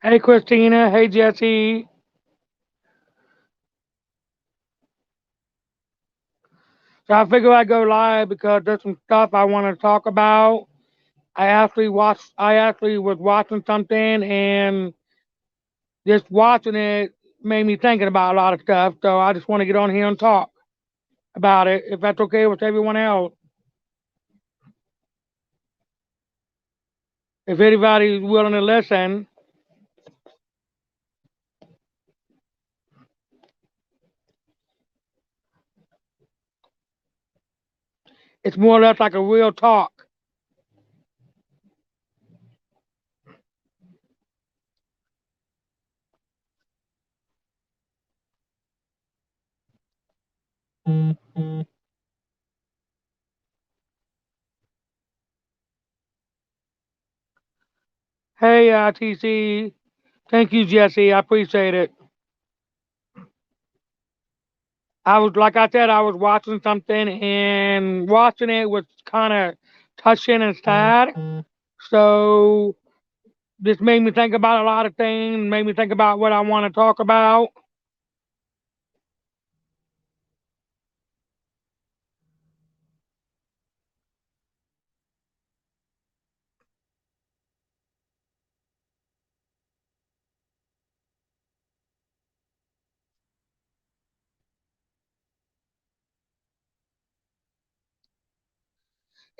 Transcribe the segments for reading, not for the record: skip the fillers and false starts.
Hey, Christina. Hey, Jesse. So I figured I'd go live because there's some stuff I want to talk about. I actually was watching something and just watching it made me thinking about a lot of stuff. So I just want to get on here and talk about it, if that's okay with everyone else. If anybody's willing to listen, it's more or less like a real talk. Hey, TC. Thank you, Jesse. I appreciate it. Like I said, I was watching something and watching it was kind of touching and sad. So this made me think about a lot of things, made me think about what I want to talk about.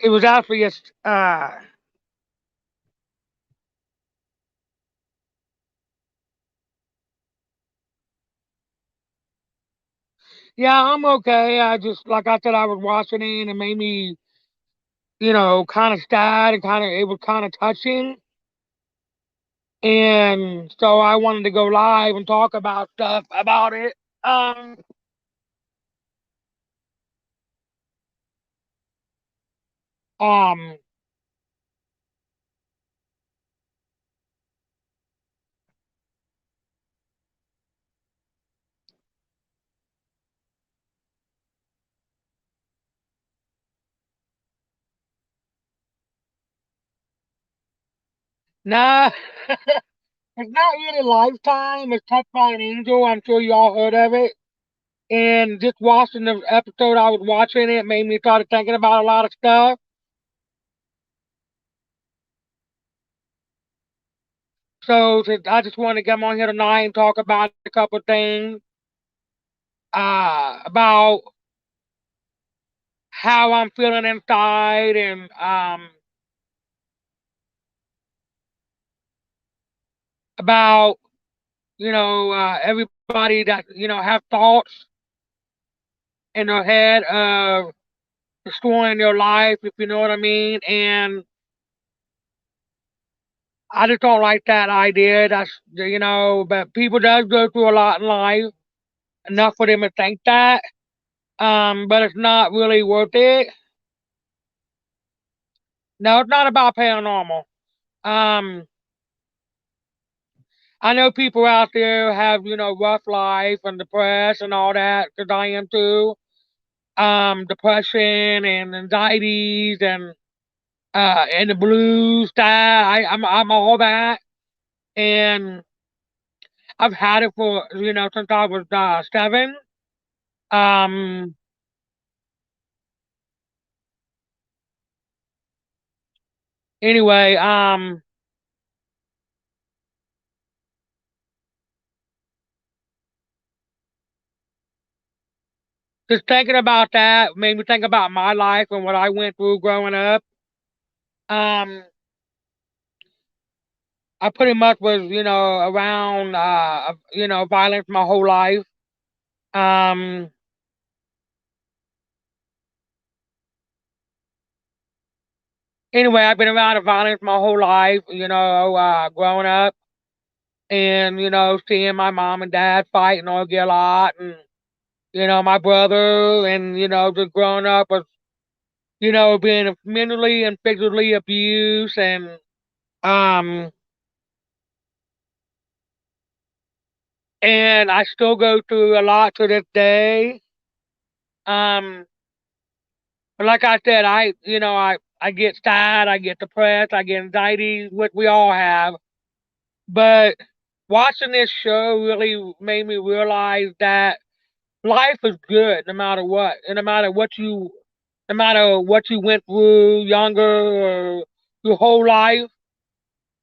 It was actually yeah, I'm okay. I just, like I said, I was watching it and it made me, kind of sad and it was kind of touching. And so I wanted to go live and talk about stuff about it. Um, um, nah, it's not really Lifetime. It's Touched by an Angel. I'm sure you all heard of it. And just watching the episode, I was watching it made me start thinking about a lot of stuff. So I just want to come on here tonight and talk about a couple of things about how I'm feeling inside and about everybody that have thoughts in their head of destroying their life, if you know what I mean. And I just don't like that idea. But people does go through a lot in life, enough for them to think that. But it's not really worth it. No, it's not about paranormal. Um, I know people out there have, rough life and depressed and all that, because I am too. Depression and anxieties and the blues, that I'm all that. And I've had it for, since I was 7. Um, anyway, just thinking about that made me think about my life and what I went through growing up. Um, I pretty much was, around, violence my whole life. Um, anyway, I've been around violence my whole life, growing up and, seeing my mom and dad fight and argue a lot and, my brother and, just growing up was, being mentally and physically abused um, and I still go through a lot to this day. Um, but like I said, I get sad, I get depressed, I get anxiety, which we all have. But watching this show really made me realize that life is good no matter what, and no matter what you went through, younger or your whole life.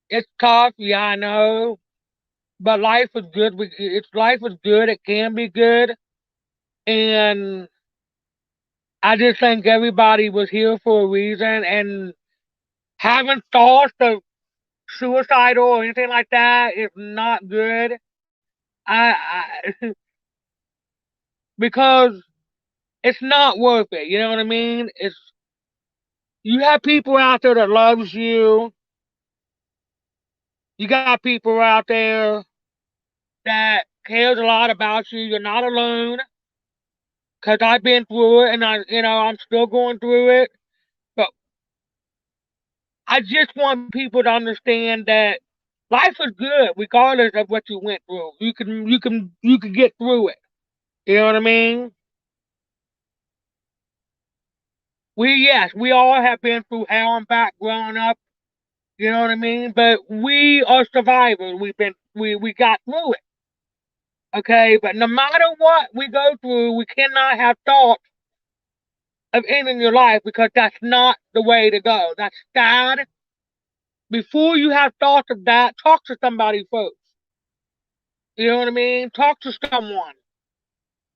It's tough, yeah, I know, but life is good. It's life is good. It can be good, and I just think everybody was here for a reason. And having thoughts of suicidal or anything like that is not good. I because it's not worth it. You know what I mean? It's you have people out there that loves you. You got people out there that cares a lot about you. You're not alone. Cause I've been through it, and I'm still going through it. But I just want people to understand that life is good, regardless of what you went through. You can get through it. You know what I mean? We all have been through hell and back growing up. You know what I mean? But we are survivors. We got through it. Okay, but no matter what we go through, we cannot have thoughts of ending your life because that's not the way to go. That's sad. Before you have thoughts of that, talk to somebody first. You know what I mean? Talk to someone.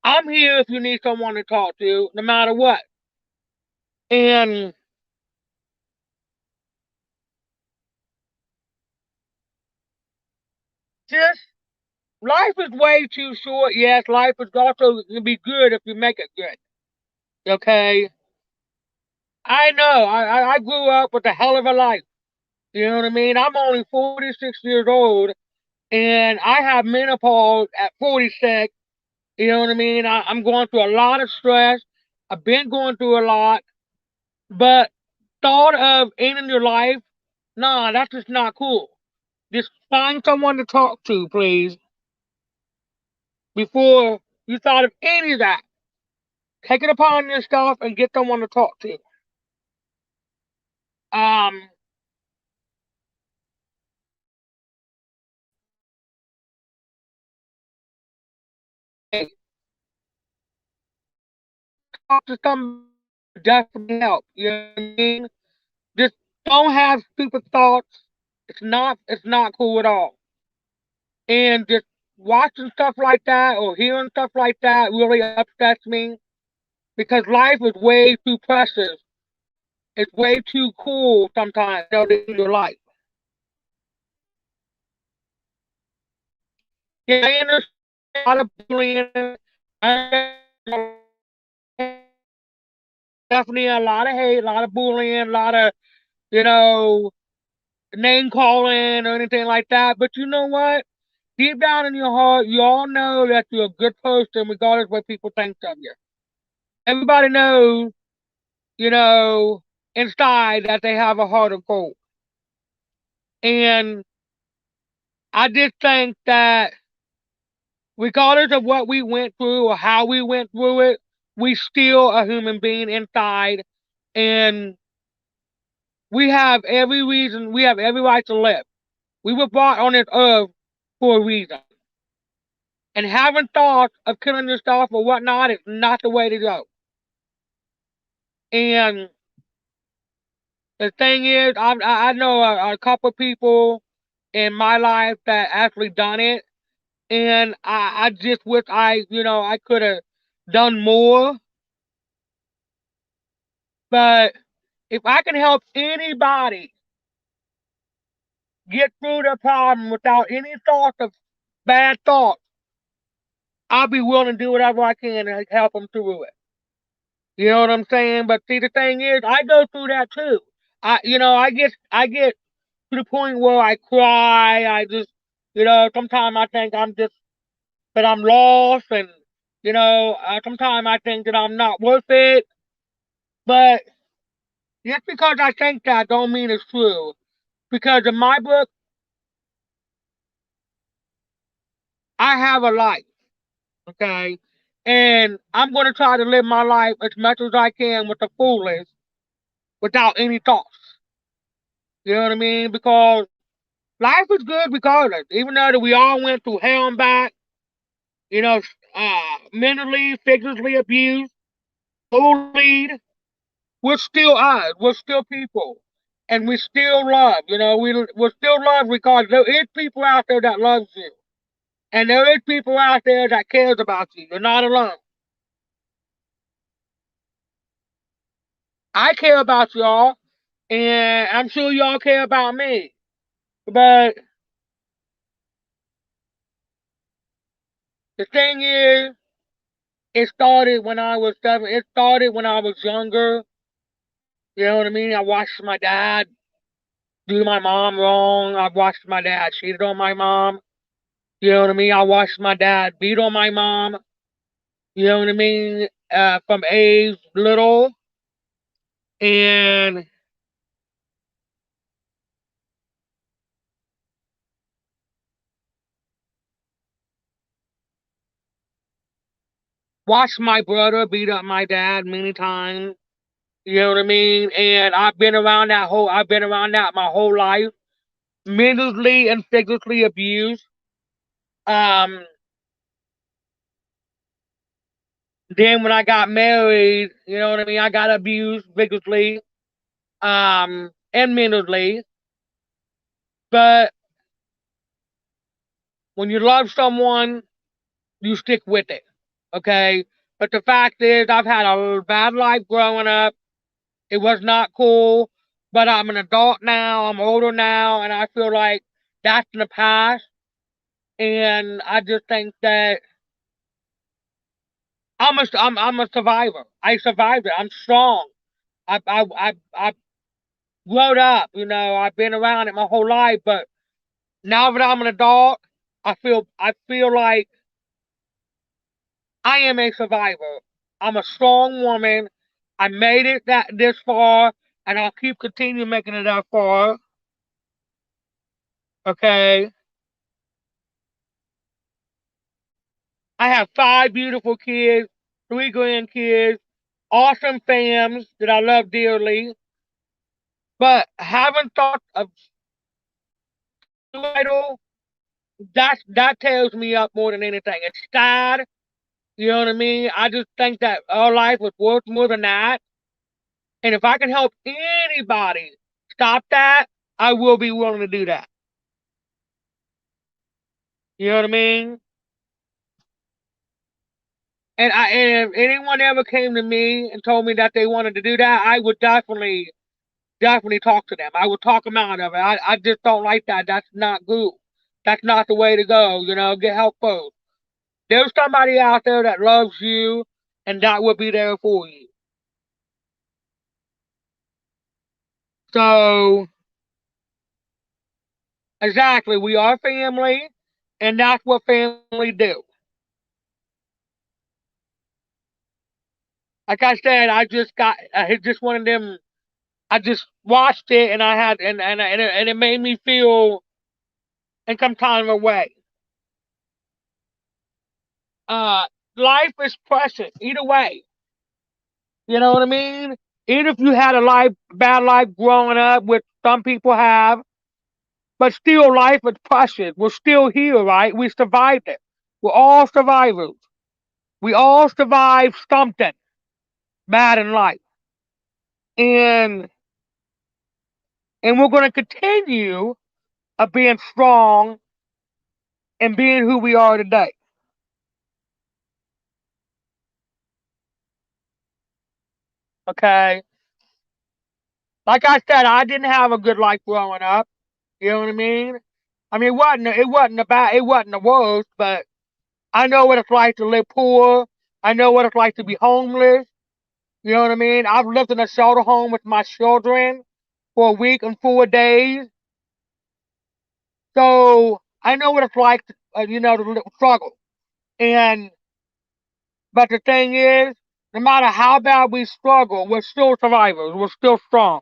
I'm here if you need someone to talk to, no matter what. And just life is way too short. Yes, life is also gonna be good if you make it good. Okay, I know. I grew up with a hell of a life. You know what I mean? I'm only 46 years old, and I have menopause at 46. You know what I mean? I'm going through a lot of stress. I've been going through a lot, but thought of ending your life, nah, that's just not cool. Just find someone to talk to, please, before you thought of any of that. Take it upon yourself and get someone to talk to. Um, hey, talk to somebody definitely help. You know what I mean? Just don't have stupid thoughts. It's not cool at all. And just watching stuff like that or hearing stuff like that really upsets me because life is way too precious. It's way too cool sometimes to end your life. Yeah, I understand a lot of bullying. I definitely a lot of hate, a lot of bullying, a lot of, you know, name calling or anything like that. But you know what? Deep down in your heart, you all know that you're a good person regardless of what people think of you. Everybody knows, inside that they have a heart of gold. And I just think that regardless of what we went through or how we went through it, we still a human being inside, and we have every right to live. We were brought on this earth for a reason. And having thoughts of killing yourself or whatnot is not the way to go. And the thing is, I know a couple people in my life that actually done it, and I just wish I could have done more. But if I can help anybody get through the problem without any thoughts of bad thoughts, I'll be willing to do whatever I can to help them through it. You know what I'm saying? But see, the thing is, I go through that too. I get to the point where I cry. I just, sometimes I think that I'm lost, and sometimes I think that I'm not worth it. But just because I think that don't mean it's true. Because in my book, I have a life, okay? And I'm going to try to live my life as much as I can with the fullest without any thoughts. You know what I mean? Because Life is good regardless. Even though that we all went through hell and back, you know, mentally, figuratively abused, bullied, we're still us. We're still people. And we still love. We're still love because there is people out there that loves you. And there is people out there that cares about you. You're not alone. I care about y'all, and I'm sure y'all care about me. But the thing is, it started when I was 7. It started when I was younger. You know what I mean? I watched my dad do my mom wrong. I watched my dad cheated on my mom. You know what I mean? I watched my dad beat on my mom. You know what I mean? From age little, and watched my brother beat up my dad many times. You know what I mean? And I've been around that my whole life, mentally and physically abused. Um, then when I got married, you know what I mean? I got abused physically, and mentally. But when you love someone, you stick with it. Okay. But the fact is, I've had a bad life growing up. It was not cool. But I'm an adult now. I'm older now, and I feel like that's in the past. And I just think that I'm a survivor. I survived it. I'm strong. I grown up. I've been around it my whole life. But now that I'm an adult, I feel like I am a survivor. I'm a strong woman. I made it that this far, and I'll keep continuing making it that far. Okay. I have 5 beautiful kids, 3 grandkids, awesome fams that I love dearly. But having thoughts of suicidal, that tears me up more than anything. It's sad. You know what I mean? I just think that our life was worth more than that. And if I can help anybody stop that, I will be willing to do that. You know what I mean? And if anyone ever came to me and told me that they wanted to do that, I would definitely talk to them. I would talk them out of it. I just don't like that. That's not good. That's not the way to go. Get help first. There's somebody out there that loves you, and that will be there for you. So, exactly, we are family, and that's what family do. Like I said, it's just one of them. I just watched it, and I had, and it made me feel in some kind of a way. Uh, Life is precious either way. You know what I mean? Even if you had a bad life growing up, which some people have, but still life is precious. We're still here, right? We survived it. We're all survivors. We all survived something bad in life. And we're gonna continue of being strong and being who we are today. Okay. Like I said, I didn't have a good life growing up. You know what I mean? I mean, it wasn't the worst, but I know what it's like to live poor. I know what it's like to be homeless. You know what I mean? I've lived in a shelter home with my children for a week and 4 days. So I know what it's like, to struggle. And, but the thing is, no matter how bad we struggle, we're still survivors. We're still strong.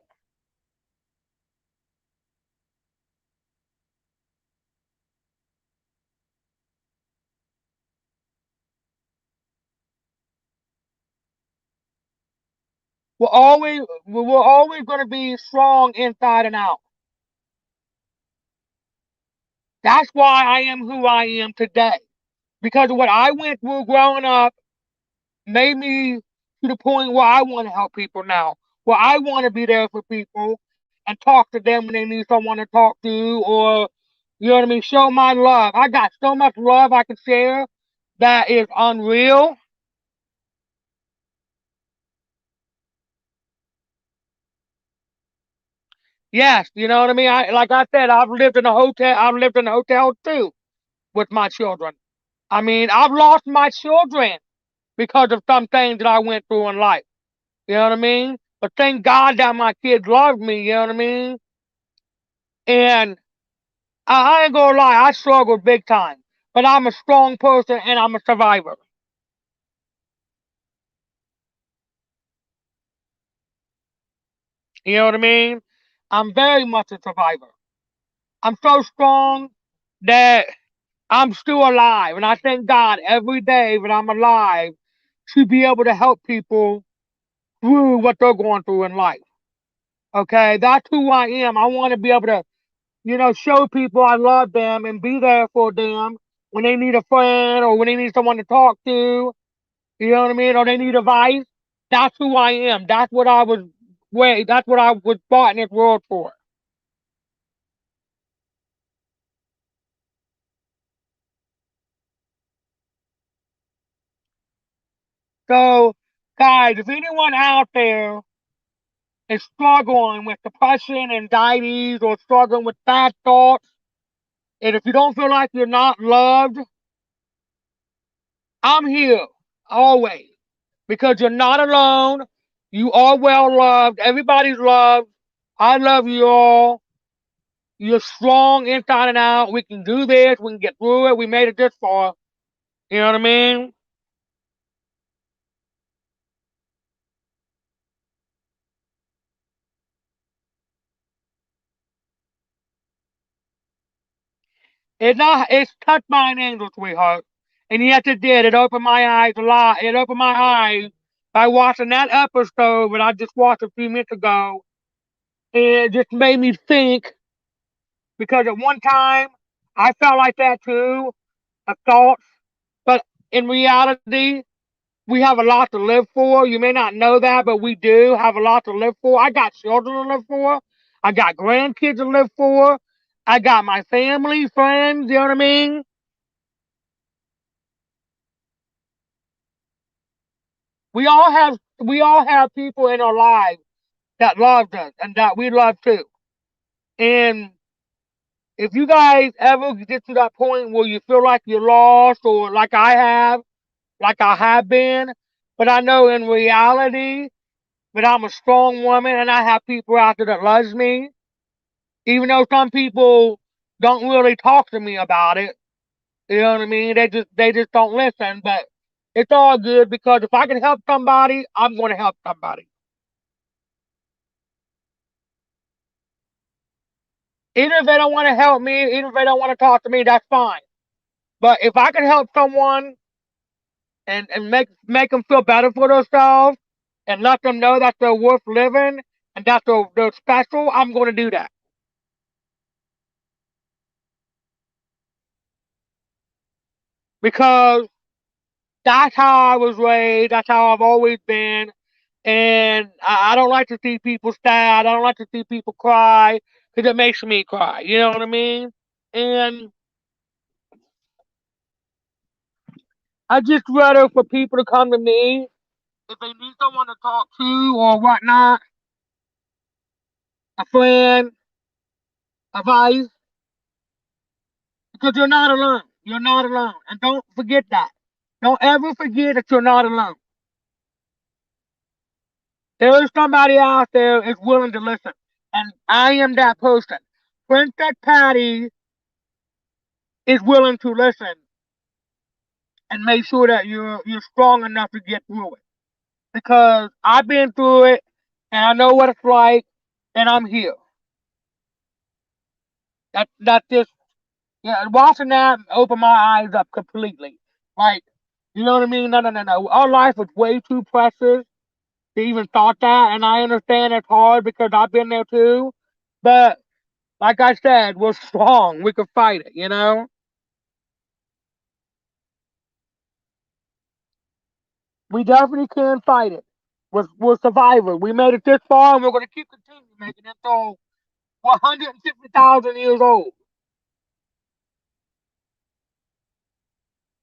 We're always going to be strong inside and out. That's why I am who I am today. Because of what I went through growing up made me to the point where I want to help people now. Where I want to be there for people and talk to them when they need someone to talk to, or you know what I mean, show my love. I got so much love I can share that is unreal. Yes, you know what I mean. I like I said, I've lived in a hotel. I've lived in a hotel too with my children. I mean, I've lost my children because of some things that I went through in life. You know what I mean? But thank God that my kids love me. You know what I mean? And I ain't gonna lie, I struggled big time. But I'm a strong person and I'm a survivor. You know what I mean? I'm very much a survivor. I'm so strong that I'm still alive. And I thank God every day that I'm alive to be able to help people through what they're going through in life. Okay, that's who I am. I want to be able to, show people I love them and be there for them when they need a friend or when they need someone to talk to. You know what I mean? Or they need advice. That's who I am. That's what I was. Wait, that's what I was brought in this world for. So, guys, if anyone out there is struggling with depression, anxieties, or struggling with bad thoughts, and if you don't feel like you're not loved, I'm here always because you're not alone. You are well loved. Everybody's loved. I love you all. You're strong inside and out. We can do this. We can get through it. We made it this far. You know what I mean? It's touched by an angel, sweetheart. And yes, it did. It opened my eyes a lot. It opened my eyes by watching that episode that I just watched a few minutes ago. And it just made me think because at one time I felt like that too, of thoughts. But in reality, we have a lot to live for. You may not know that, but we do have a lot to live for. I got children to live for. I got grandkids to live for. I got my family, friends, you know what I mean? We all have people in our lives that loved us and that we love too. And if you guys ever get to that point where you feel like you're lost or like I have been, but I know in reality that I'm a strong woman and I have people out there that loves me, even though some people don't really talk to me about it. You know what I mean? They just don't listen, but it's all good because if I can help somebody, I'm going to help somebody. Even if they don't want to help me, even if they don't want to talk to me, that's fine. But if I can help someone and make them feel better for themselves and let them know that they're worth living and that they're special, I'm going to do that because that's how I was raised. That's how I've always been. And I don't like to see people sad. I don't like to see people cry because it makes me cry. You know what I mean? And I just rather for people to come to me if they need someone to talk to or whatnot, a friend, advice, because you're not alone. You're not alone. And don't forget that. Don't ever forget that you're not alone. There is somebody out there is willing to listen. And I am that person. Princess Patty is willing to listen and make sure that you're strong enough to get through it. Because I've been through it and I know what it's like and I'm here. That's just yeah, watching that opened my eyes up completely. Like, you know what I mean? No, no, no, no. Our life was way too precious to even thought that, and I understand it's hard because I've been there too. But Like I said, we're strong. We can fight it, you know? We definitely can fight it. We're survivors. We made it this far and we're going to keep continuing making it until we're 150,000 years old.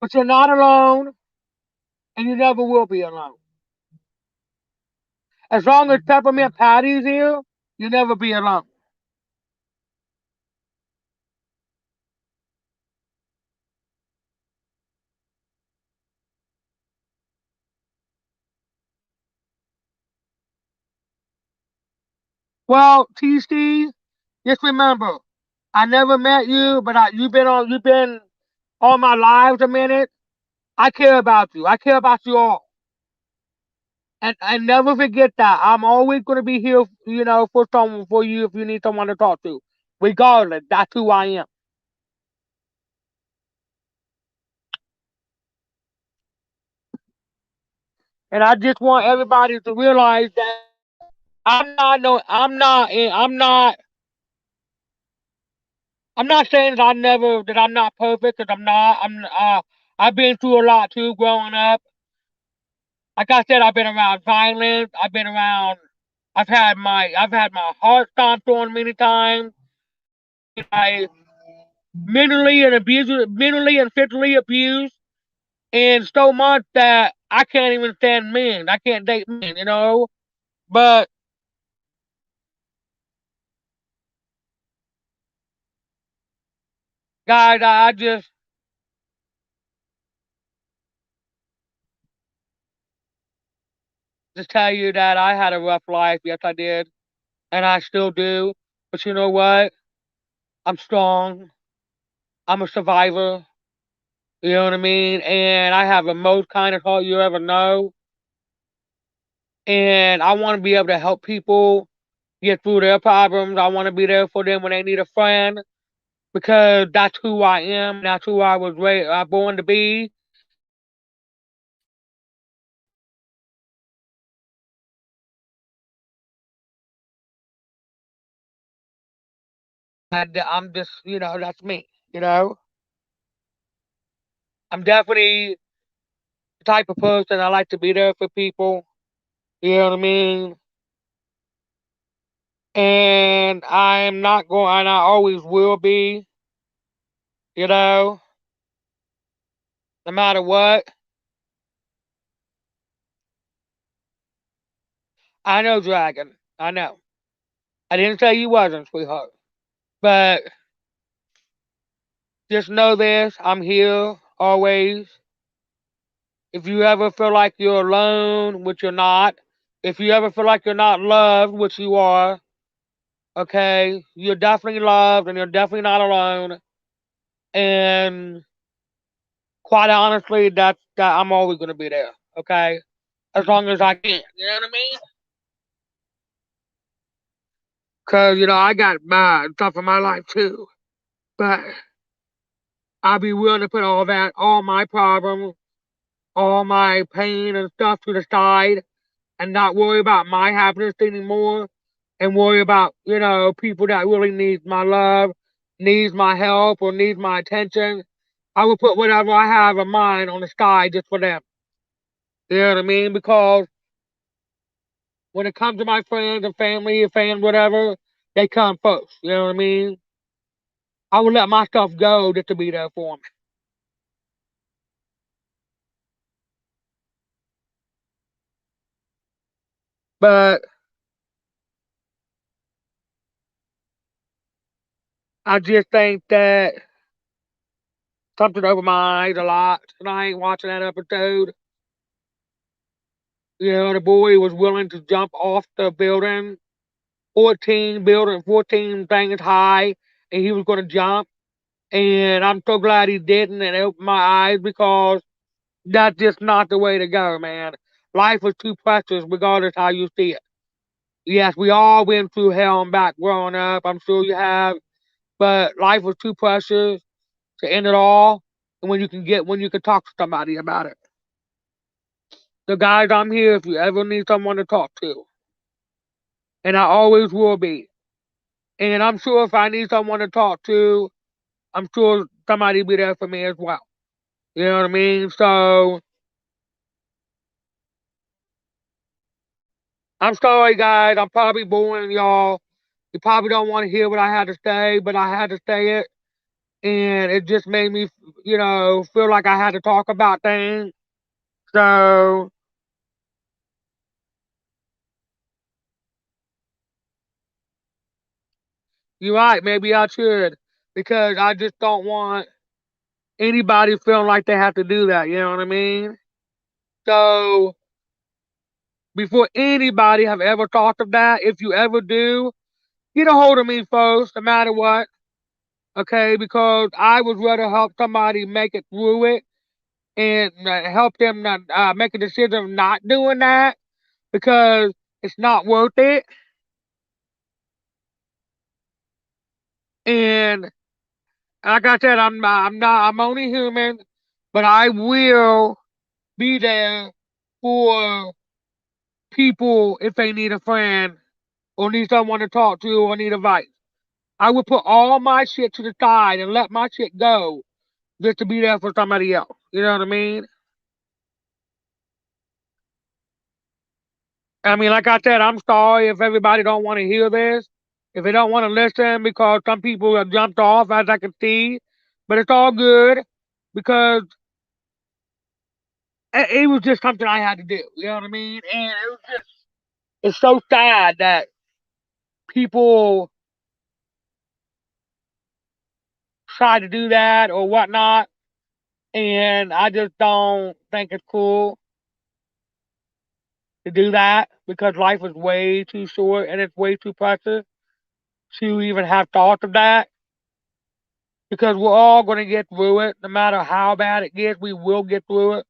But you're not alone and you never will be alone. As long as Peppermint Patty's here, you'll never be alone. Well, TC, just remember, I never met you, but you've been on my lives a minute. I care about you. I care about you all. And never forget that. I'm always gonna be here, for someone for you if you need someone to talk to. Regardless, that's who I am. And I just want everybody to realize that I'm not saying that I'm not perfect because I'm not. I've been through a lot too growing up. Like I said, I've been around violence. I've had my heart stomped on many times. I mentally and physically abused, and so much that I can't even stand men. I can't date men, you know. But guys, I just tell you that I had a rough life. Yes, I did, and I still do. But you know what? I'm strong. I'm a survivor. You know what I mean? And I have the most kindest heart you ever know. And I want to be able to help people get through their problems. I want to be there for them when they need a friend because that's who I am. That's who I was born to be. And I'm just, that's me. You know, I'm definitely the type of person I like to be there for people. You know what I mean? And I'm not going, and I always will be, you know, no matter what. I know, Dragon. I know. I didn't say you wasn't, sweetheart. But just know this I'm here always. If you ever feel like you're alone, which you're not, if you ever feel like you're not loved, which you are, okay, you're definitely loved and you're definitely not alone. And quite honestly, that I'm always gonna be there, okay? As long as I can. You know what I mean? Cause I got my stuff in my life too. But I'll be willing to put all my problems, all my pain and stuff to the side and not worry about my happiness anymore and worry about, people that really need my love, needs my help, or needs my attention. I will put whatever I have of mine on the side just for them. You know what I mean? Because when it comes to my friends and family and fans, whatever, they come first. You know what I mean? I will let my stuff go just to be there for them. But I just think that something opened my eyes a lot tonight watching that episode. The boy was willing to jump off the building, 14 things high, and he was going to jump. And I'm so glad he didn't, and it opened my eyes because that's just not the way to go, man. Life is too precious, regardless how you see it. Yes, we all went through hell and back growing up. I'm sure you have, but life was too precious to end it all. And when you can talk to somebody about it. So, guys, I'm here if you ever need someone to talk to, and I always will be. And I'm sure if I need someone to talk to, I'm sure somebody will be there for me as well. You know what I mean? So I'm sorry, guys. I'm probably boring y'all. You probably don't want to hear what I had to say, but I had to say it. And it just made me, feel like I had to talk about things. So you're right. Maybe I should because I just don't want anybody feeling like they have to do that. You know what I mean? So before anybody have ever thought of that, if you ever do, get a hold of me first, no matter what. Okay, because I would rather help somebody make it through it and help them not, make a decision of not doing that because it's not worth it. And like I said, I'm only human, but I will be there for people if they need a friend or need someone to talk to or need advice. I would put all my shit to the side and let my shit go just to be there for somebody else. You know what I mean? I mean, like I said, I'm sorry if everybody don't want to hear this, if they don't want to listen, because some people have jumped off, as I can see. But it's all good because it was just something I had to do. You know what I mean? And it's so sad that people try to do that or whatnot, and I just don't think it's cool to do that because life is way too short and it's way too precious to even have thoughts of that. Because we're all going to get through it, no matter how bad it gets. We will get through it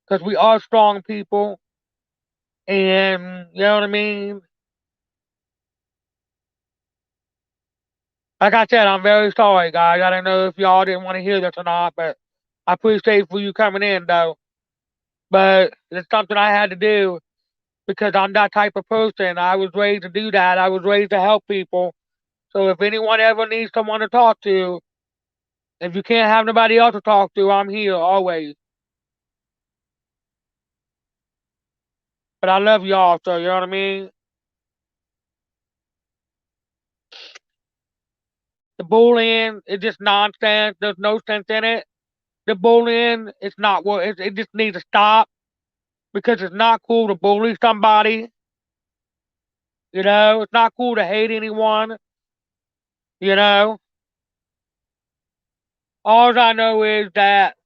because we are strong people, and you know what I mean. Like I said, I'm very sorry, guys. I don't know if y'all didn't want to hear this or not, but I appreciate for you coming in, though. But it's something I had to do because I'm that type of person. I was raised to do that. I was raised to help people. So if anyone ever needs someone to talk to, if you can't have nobody else to talk to, I'm here always. But I love y'all, so you know what I mean? The bullying is just nonsense. There's no sense in it. The bullying, it's not what it just needs to stop because it's not cool to bully somebody. You know, it's not cool to hate anyone. You know, all I know is that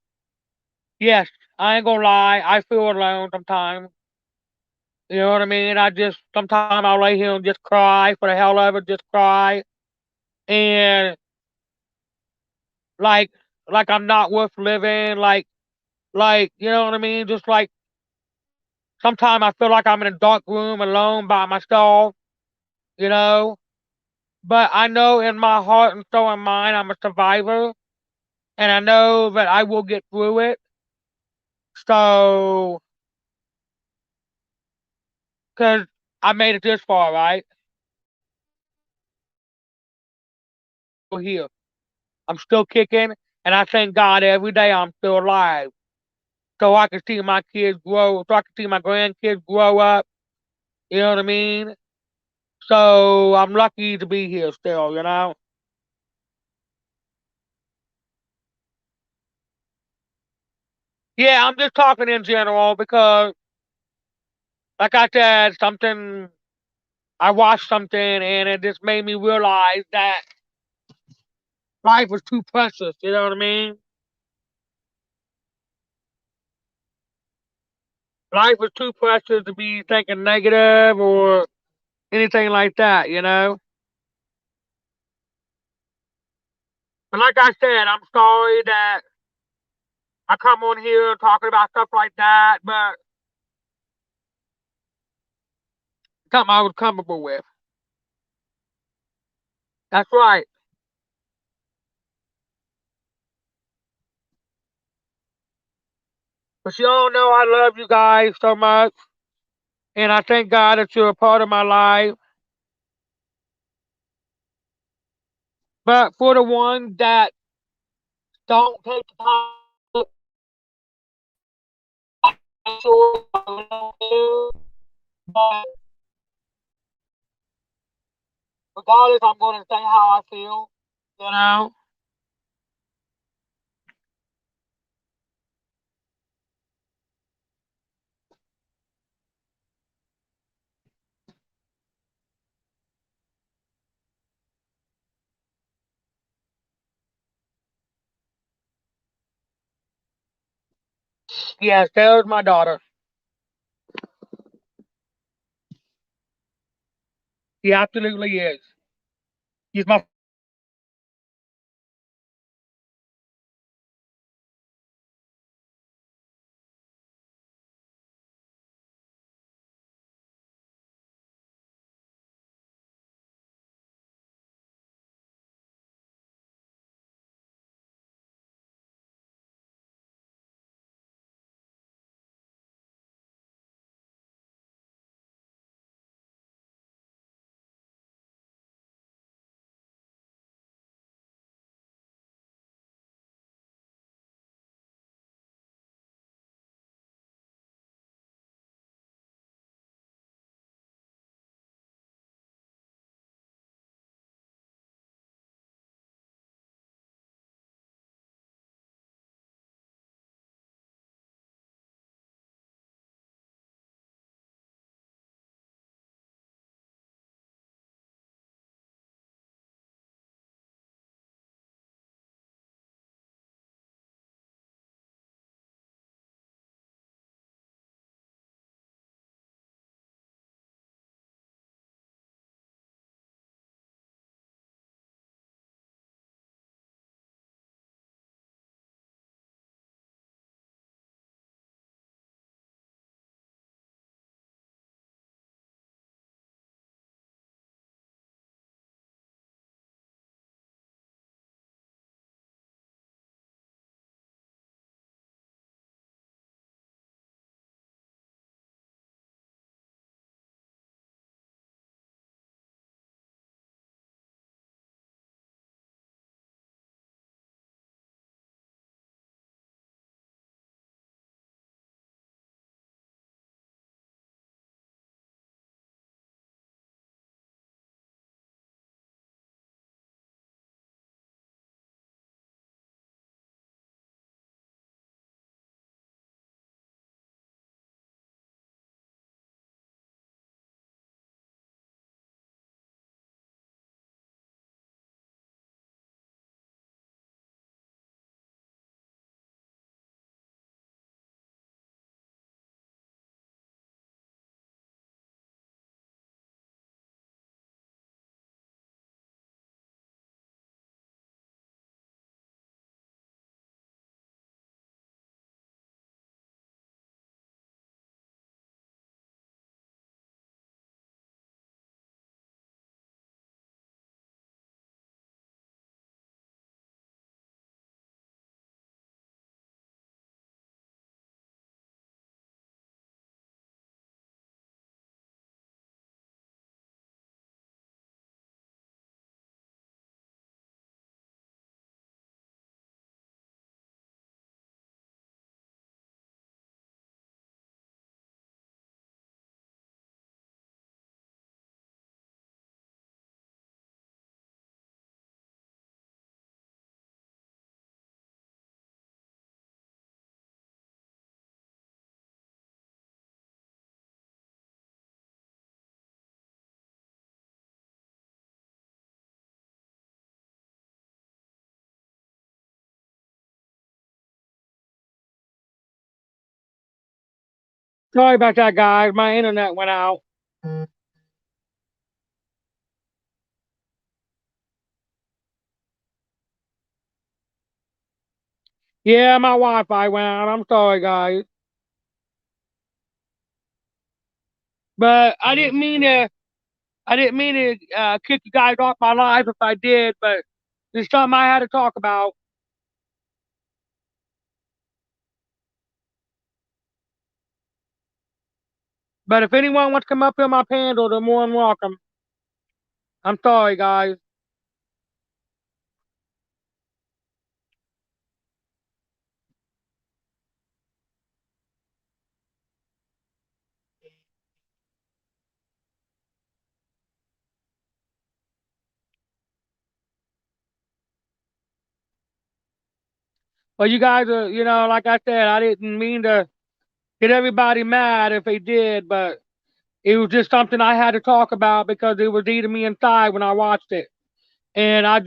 yes, I ain't gonna lie, I feel alone sometimes. You know what I mean? I just sometimes I'll lay here and just cry for the hell of it, just cry, and like like I'm not worth living. Like you know what I mean? Just like sometimes I feel like I'm in a dark room alone by myself, you know. But I know in my heart and soul and mind I'm a survivor, and I know that I will get through it. So, because I made it this far, right? We're here. I'm still kicking, and I thank God every day I'm still alive. So I can see my kids grow, so I can see my grandkids grow up. You know what I mean? So I'm lucky to be here still, you know? Yeah, I'm just talking in general because, like I said, I watched something and it just made me realize that life was too precious. You know what I mean? Life was too precious to be thinking negative or anything like that. You know. But like I said, I'm sorry that I come on here talking about stuff like that, but something I was comfortable with. That's right. But you all know I love you guys so much, and I thank God that you're a part of my life. But for the ones that don't take the time to make sure they don't do, but regardless, I'm going to say how I feel, you know? Yes, there's my daughter. She absolutely is. She's my sorry about that, guys. My internet went out. Yeah, my Wi-Fi went out. I'm sorry, guys. But I didn't mean to kick you guys off my life if I did, but it's something I had to talk about. But if anyone wants to come up here my panel, they're more than welcome. I'm sorry, guys. Well, you guys are, like I said, I didn't mean to get everybody mad if they did, but it was just something I had to talk about because it was eating me inside when I watched it. And I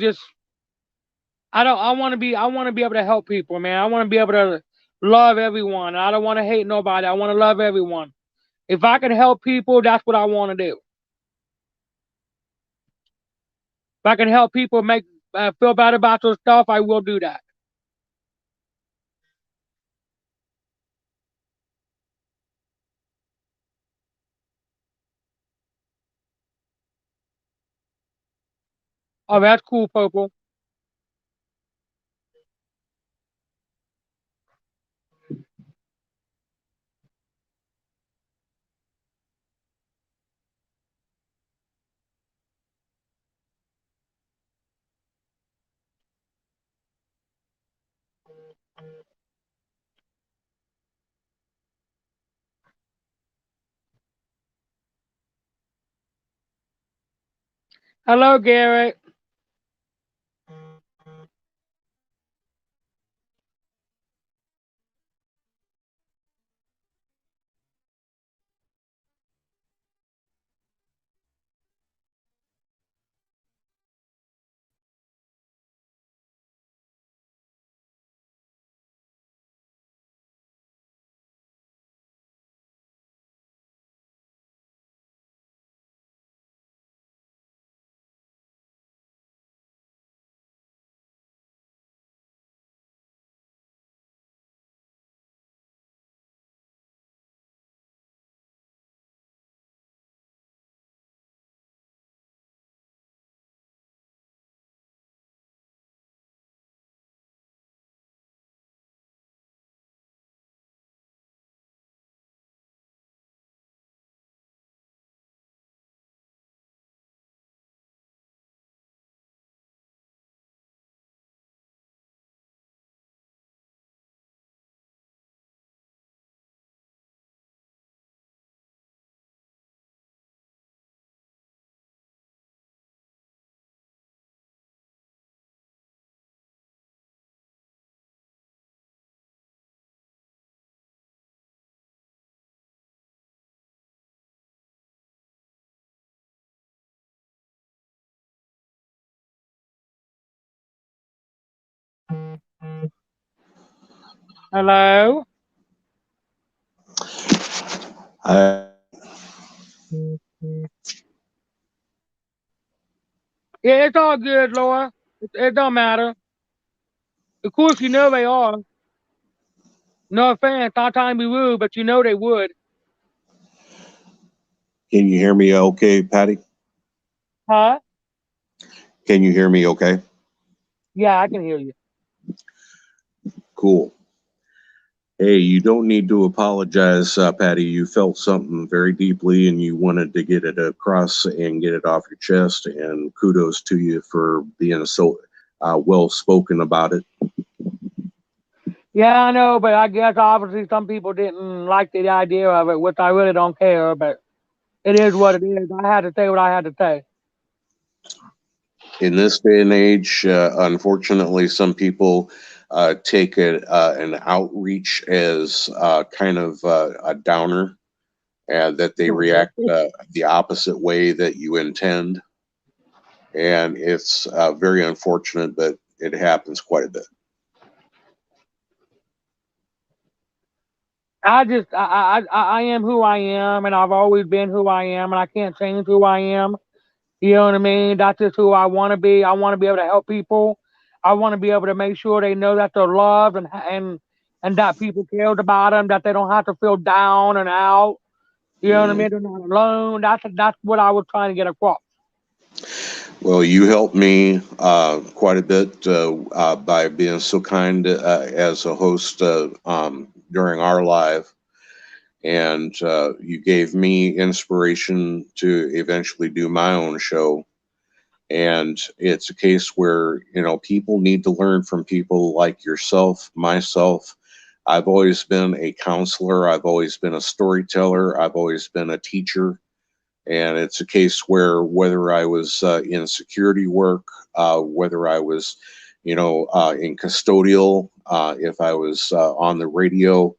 want to be able to help people, man. I want to be able to love everyone. I don't want to hate nobody. I want to love everyone. If I can help people, that's what I want to do. If I can help people make feel bad about their stuff, I will do that. Oh, that's cool, Popo. Hello, Garrett. Hello. I, Yeah, it's all good, Laura. It don't matter. Of course, you know they are. No offense, not trying to be rude, but you know they would. can you hear me okay, Patty? Huh? Can you hear me okay? Yeah, I can hear you. Cool. Hey, you don't need to apologize, Patty. You felt something very deeply and you wanted to get it across and get it off your chest. And kudos to you for being so well spoken about it. Yeah, I know, but I guess obviously some people didn't like the idea of it, which I really don't care, but it is what it is. I had to say what I had to say. In this day and age, unfortunately, some people take an outreach as kind of a downer and that they react the opposite way that you intend. And it's very unfortunate, but it happens quite a bit. I am who I am, and I've always been who I am, and I can't change who I am. You know what I mean? That's just who I want to be. I want to be able to help people. I want to be able to make sure they know that they're loved and that people cared about them, that they don't have to feel down and out. You know what I Mm. mean? They're not alone. That's what I was trying to get across. Well, you helped me quite a bit by being so kind as a host during our live. And you gave me inspiration to eventually do my own show. And it's a case where, you know, people need to learn from people like yourself, myself. I've always been a counselor, I've always been a storyteller, I've always been a teacher. And it's a case where whether I was in security work, whether I was in custodial, if I was on the radio,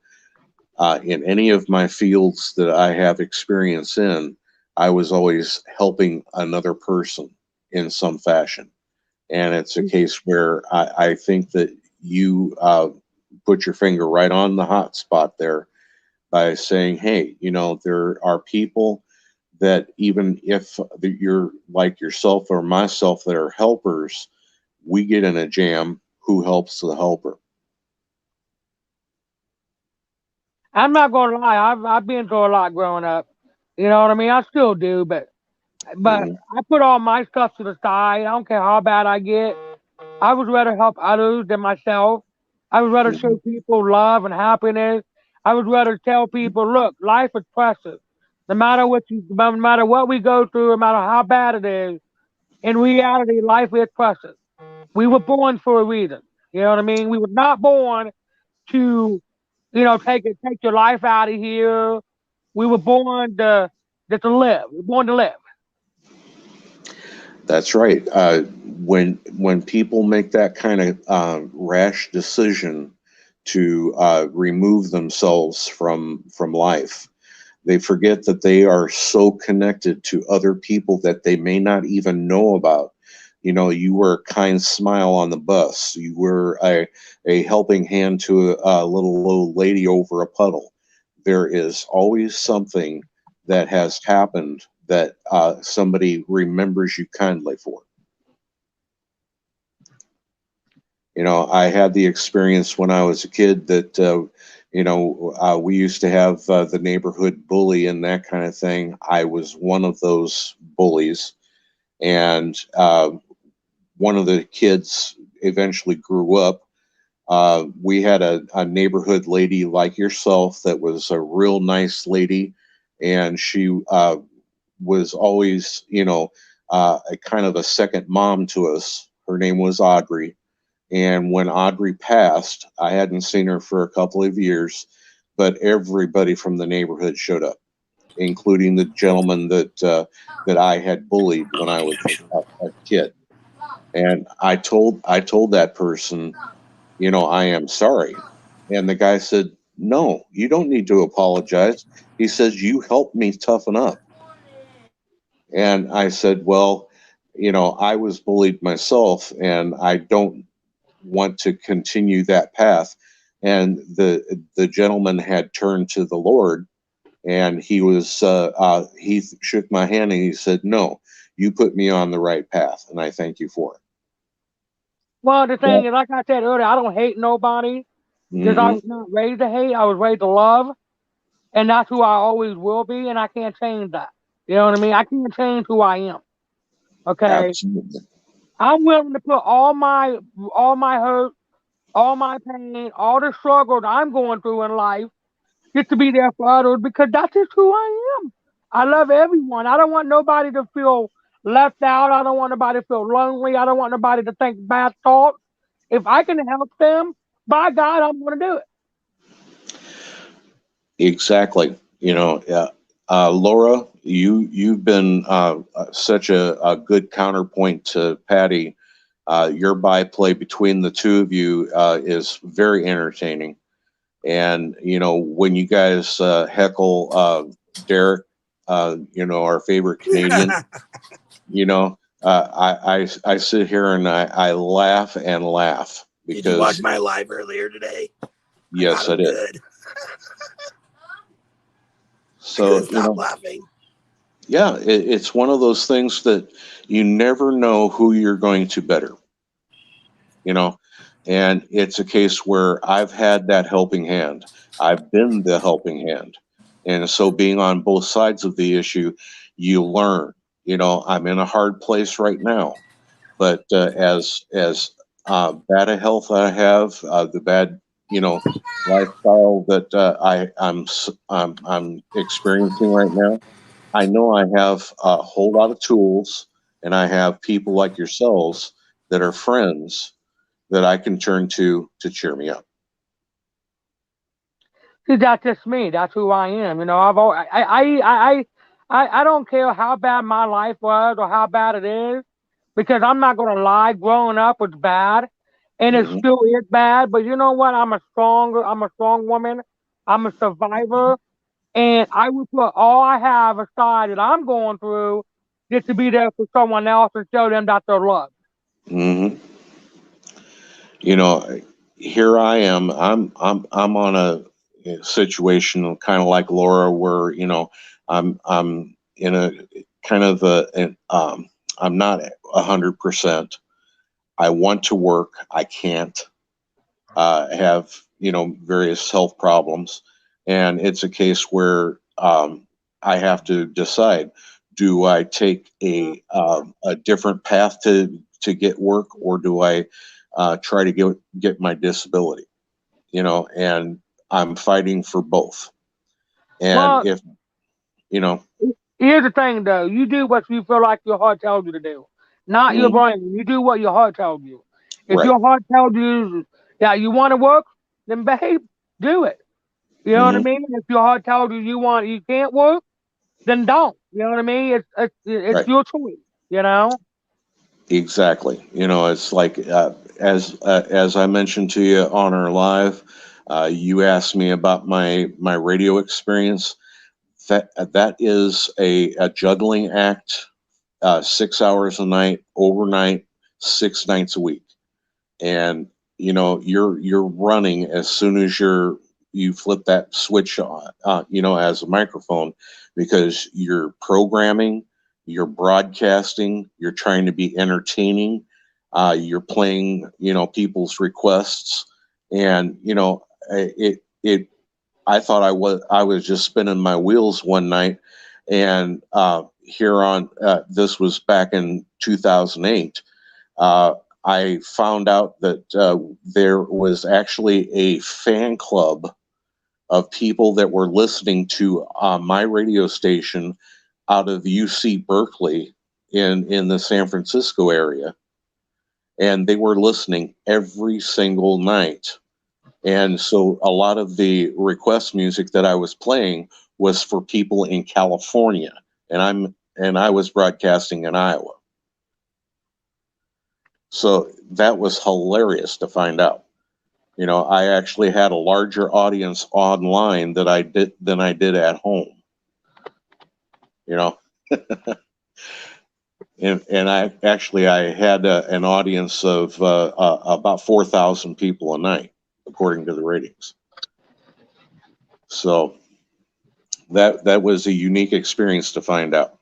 in any of my fields that I have experience in, I was always helping another person in some fashion. And it's a case where I think that you put your finger right on the hot spot there by saying, hey, there are people that even if you're like yourself or myself that are helpers, we get in a jam, who helps the helper? I'm not gonna lie, I've been through a lot growing up. You know what I mean? I still do, but Hmm. I put all my stuff to the side. I don't care how bad I get. I would rather help others than myself. I would rather show Hmm. people love and happiness. I would rather tell people, look, life is precious. No matter what we go through, no matter how bad it is, in reality, life is precious. We were born for a reason. You know what I mean? We were not born to, take your life out of here. We were born to live. We were born to live. That's right. When people make that kind of rash decision to remove themselves from life, they forget that they are so connected to other people that they may not even know about. You were a kind smile on the bus. You were a helping hand to a little old lady over a puddle. There is always something that has happened that somebody remembers you kindly for. I had the experience when I was a kid that, we used to have the neighborhood bully and that kind of thing. I was one of those bullies. And one of the kids eventually grew up. We had a neighborhood lady like yourself that was a real nice lady. And she was always, a kind of a second mom to us. Her name was Audrey, and when Audrey passed, I hadn't seen her for a couple of years, but everybody from the neighborhood showed up, including the gentleman that I had bullied when I was a kid. And I told that person, I am sorry. And the guy said, no, you don't need to apologize. He says, you helped me toughen up. And I said, well, I was bullied myself, and I don't want to continue that path. And the gentleman had turned to the Lord, and he shook my hand and he said, "No, you put me on the right path, and I thank you for it." Well, the Yeah. thing is, like I said earlier, I don't hate nobody because I Hmm. was not raised to hate. I was raised to love, and that's who I always will be, and I can't change that. You know what I mean? I can't change who I am. Okay, Absolutely. I'm willing to put all my hurt, all my pain, all the struggles I'm going through in life just to be there for others because that's just who I am. I love everyone. I don't want nobody to feel left out. I don't want nobody to feel lonely. I don't want nobody to think bad thoughts. If I can help them, by God, I'm going to do it. Exactly. Laura, you've been such a good counterpoint to Patty. Your byplay between the two of you is very entertaining. And when you guys heckle Derek, our favorite Canadian, I sit here and I laugh and laugh Did you watch because my live earlier today? I got yes, I him did. good. I So couldn't stop laughing. yeah, it's one of those things that you never know who you're going to better, you know, and it's a case where I've had that helping hand. I've been the helping hand. And so being on both sides of the issue, you learn. I'm in a hard place right now, but as bad a health I have, the bad, lifestyle that I'm experiencing right now, I know I have a whole lot of tools, and I have people like yourselves that are friends that I can turn to cheer me up. See, that's just me. That's who I am. I don't care how bad my life was or how bad it is because I'm not going to lie. Growing up was bad, and it Hmm. still is bad. But you know what? I'm a strong woman. I'm a survivor, and I will put all I have aside that I'm going through just to be there for someone else and show them that they're loved. Hmm. You know, here I am. I'm on a situation kind of like Laura, where I'm in a kind of I'm not 100%. I want to work. I can't. Have various health problems, and it's a case where I have to decide: do I take a different path to get work, or do I try to get my disability? And I'm fighting for both. And Well, if you know, here's the thing, though. You do what you feel like your heart tells you to do, not your mm, brain. You do what your heart tells you. If right, your heart tells you that you want to work, then babe, do it. You know what I hmm, mean? If your heart tells you you can't work, then don't. You know what I mean? It's right, your choice. You know? exactly. It's like as I mentioned to you on our live. You asked me about my radio experience. That is a juggling act, 6 hours a night, overnight, 6 nights a week, and you're running as soon as you flip that switch on, as a microphone, because you're programming, you're broadcasting, you're trying to be entertaining, you're playing people's requests, and it I thought I was just spinning my wheels one night, and here on this was back in 2008. Uh, I found out that there was actually a fan club of people that were listening to my radio station out of UC Berkeley in the San Francisco area, and they were listening every single night. And so a lot of the request music that I was playing was for people in California, and I was broadcasting in Iowa. So that was hilarious to find out. I actually had a larger audience online than I did at home. You know, and I had an audience of about 4,000 people a night, according to the ratings. So that was a unique experience to find out.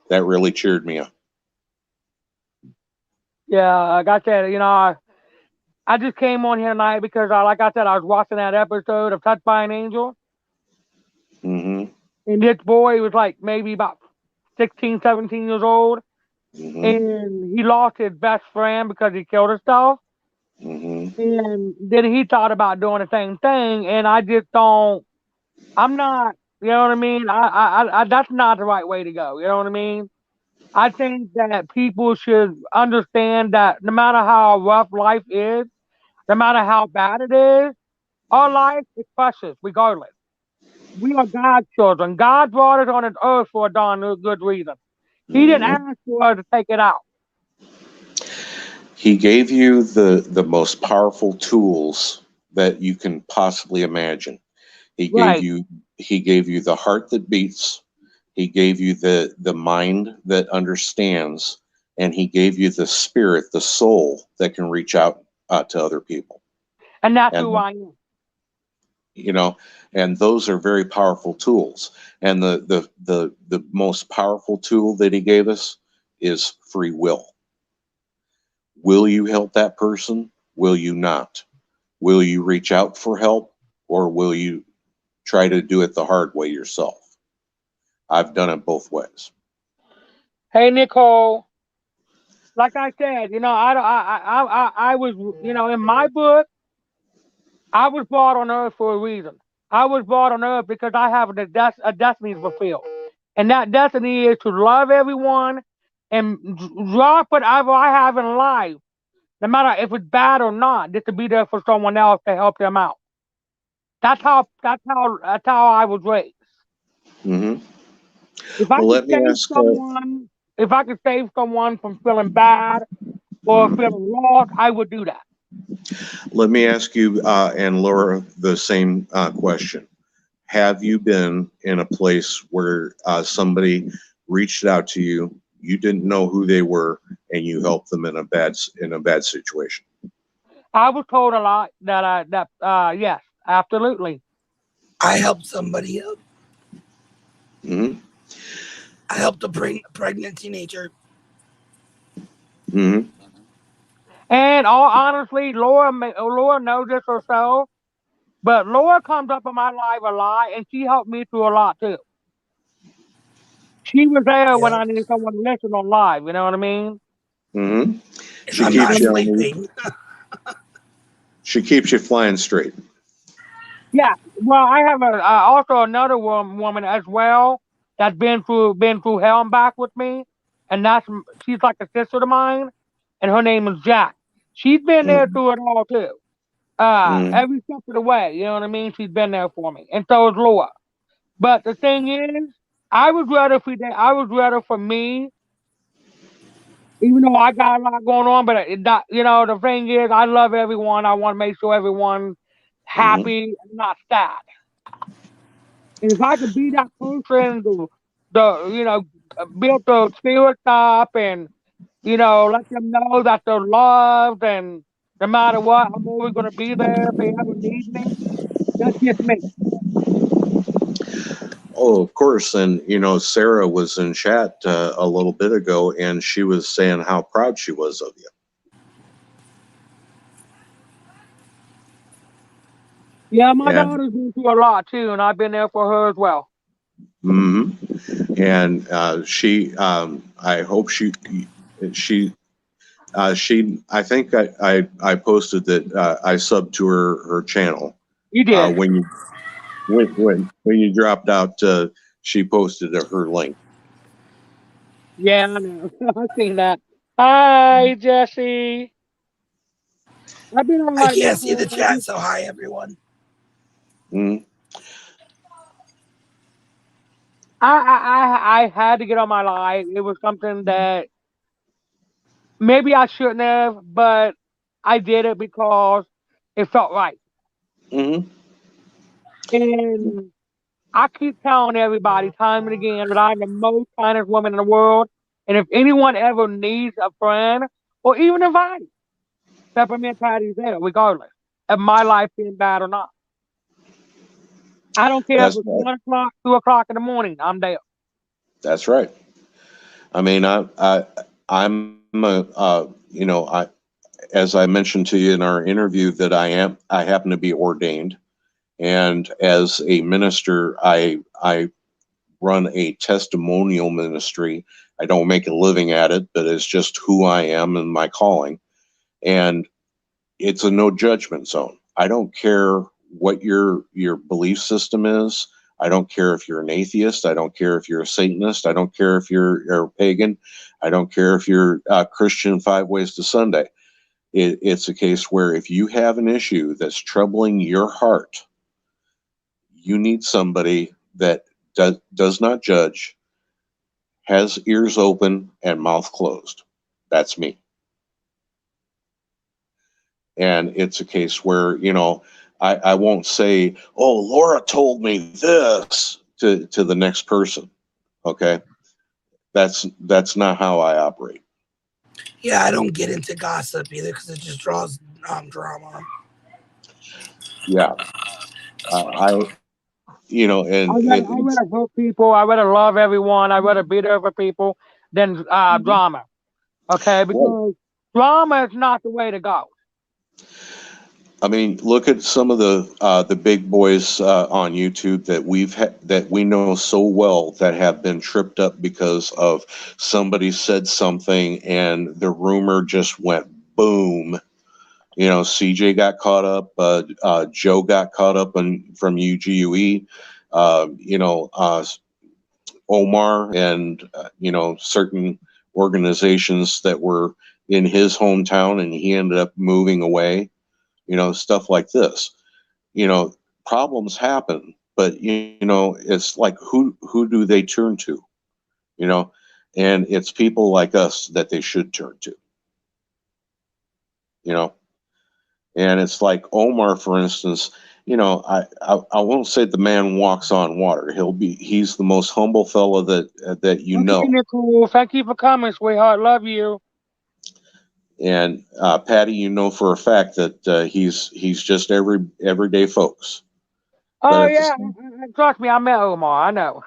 That really cheered me up. Yeah, like I said, I just came on here tonight because, like I said, I was watching that episode of Touched by an Angel, Hmm. and this boy was like maybe about 16, 17 years old, Hmm. and he lost his best friend because he killed himself. Hmm. And then he thought about doing the same thing, and I just don't. I'm not. You know what I mean? That's not the right way to go. You know what I mean? I think that people should understand that no matter how rough life is, no matter how bad it is, our life is precious, regardless. We are God's children. God brought us on this earth for a darn good reason. He didn't Hmm. ask for us to take it out. He gave you the most powerful tools that you can possibly imagine. He gave Right. you he gave you the heart that beats. He gave you the mind that understands, and he gave you the spirit, the soul that can reach out to other people. And that's who And I am. you know, and those are very powerful tools. And the most powerful tool that he gave us is free will. Will you help that person? Will you not? Will you reach out for help, or will you try to do it the hard way yourself? I've done it both ways. Hey, Nicole, like I said, I was, in my book, I was brought on earth for a reason. I was brought on earth because I have a destiny to fulfill. And that destiny is to love everyone and drop whatever I have in life, no matter if it's bad or not, just to be there for someone else to help them out. That's how I was raised. Hmm. If I Well, could let me save ask. someone, if I could save someone from feeling bad or feeling lost, I would do that. Let me ask you and Laura the same question. Have you been in a place where somebody reached out to you, you didn't know who they were, and you helped them in a bad situation? I was told a lot yes, absolutely. I helped somebody up. Mm-hmm. I helped a pregnant teenager. Mm-hmm. And all honestly, Laura knows this herself, but Laura comes up in my life a lot, and she helped me through a lot too. She was there when Yeah. I needed someone to listen on live. You know what I mean? Mm-hmm. If She I'm keeps not you on the, sleeping. she keeps you flying straight. Yeah. Well, I have also another woman as well that's been through hell and back with me, and she's like a sister of mine, and her name is Jack. She's been there Mm-hmm. through it all too. Mm-hmm. Every step of the way, you know what I mean? She's been there for me, and so is Laura. But the thing is, I was rather for me, even though I got a lot going on. But the thing is, I love everyone. I want to make sure everyone's Mm-hmm. happy and not sad. And if I could be that person to build the spirits up and let them know that they're loved and no matter what, I'm always going to be there if they ever need me. That's just me. Oh, of course. And, Sarah was in chat a little bit ago, and she was saying how proud she was of you. Yeah, my And, daughter's been through a lot too, and I've been there for her as well. hmm and I hope she, I think I posted that I subbed to her channel. You did. When when you dropped out, she posted her link. Yeah, I know. I've seen that. Hi, Jesse. I've been on I like can't see the before. chat, so hi everyone. Mm-hmm. I had to get on my live. It was something that maybe I shouldn't have, but I did it because it felt right. Mm-hmm. And I keep telling everybody time and again that I'm the most kindest woman in the world. And if anyone ever needs a friend, or even a body, Peppermint Patty's there, regardless of my life being bad or not. I don't care if That's it's right. 1 o'clock, 2 o'clock in the morning. I'm there. That's right. I mean, I'm as I mentioned to you in our interview, that I happen to be ordained, and as a minister, I run a testimonial ministry. I don't make a living at it, but it's just who I am and my calling. And it's a no judgment zone. I don't care what your belief system is. I don't care if you're an atheist. I don't care if you're a Satanist. I don't care if you're a pagan. I don't care if you're a Christian 5 ways to Sunday. It's a case where if you have an issue that's troubling your heart, you need somebody that does not judge, has ears open and mouth closed. That's me. And it's a case where, I won't say, oh, Laura told me this to the next person. Okay. That's not how I operate. Yeah, I don't get into gossip either because it just draws drama. Yeah. I, and I rather help people. I rather love everyone. I rather be there for people than drama. Okay, right. because drama is not the way to go. I mean, look at some of the big boys on YouTube that that we know so well that have been tripped up because of somebody said something and the rumor just went boom. CJ got caught up. Joe got caught up from UGUE. Omar and certain organizations that were in his hometown, and he ended up moving away. Stuff like this. You know, Problems happen, but it's like who do they turn to? You know, and it's people like us that they should turn to. You know, And it's like Omar, for instance. I won't say the man walks on water. He's the most humble fella that you Okay, know. Nicole. Thank you for coming, sweetheart. Love you. And Patty, you know for a fact that he's just everyday folks. But Oh at the yeah, same, trust me, I met Omar. I know.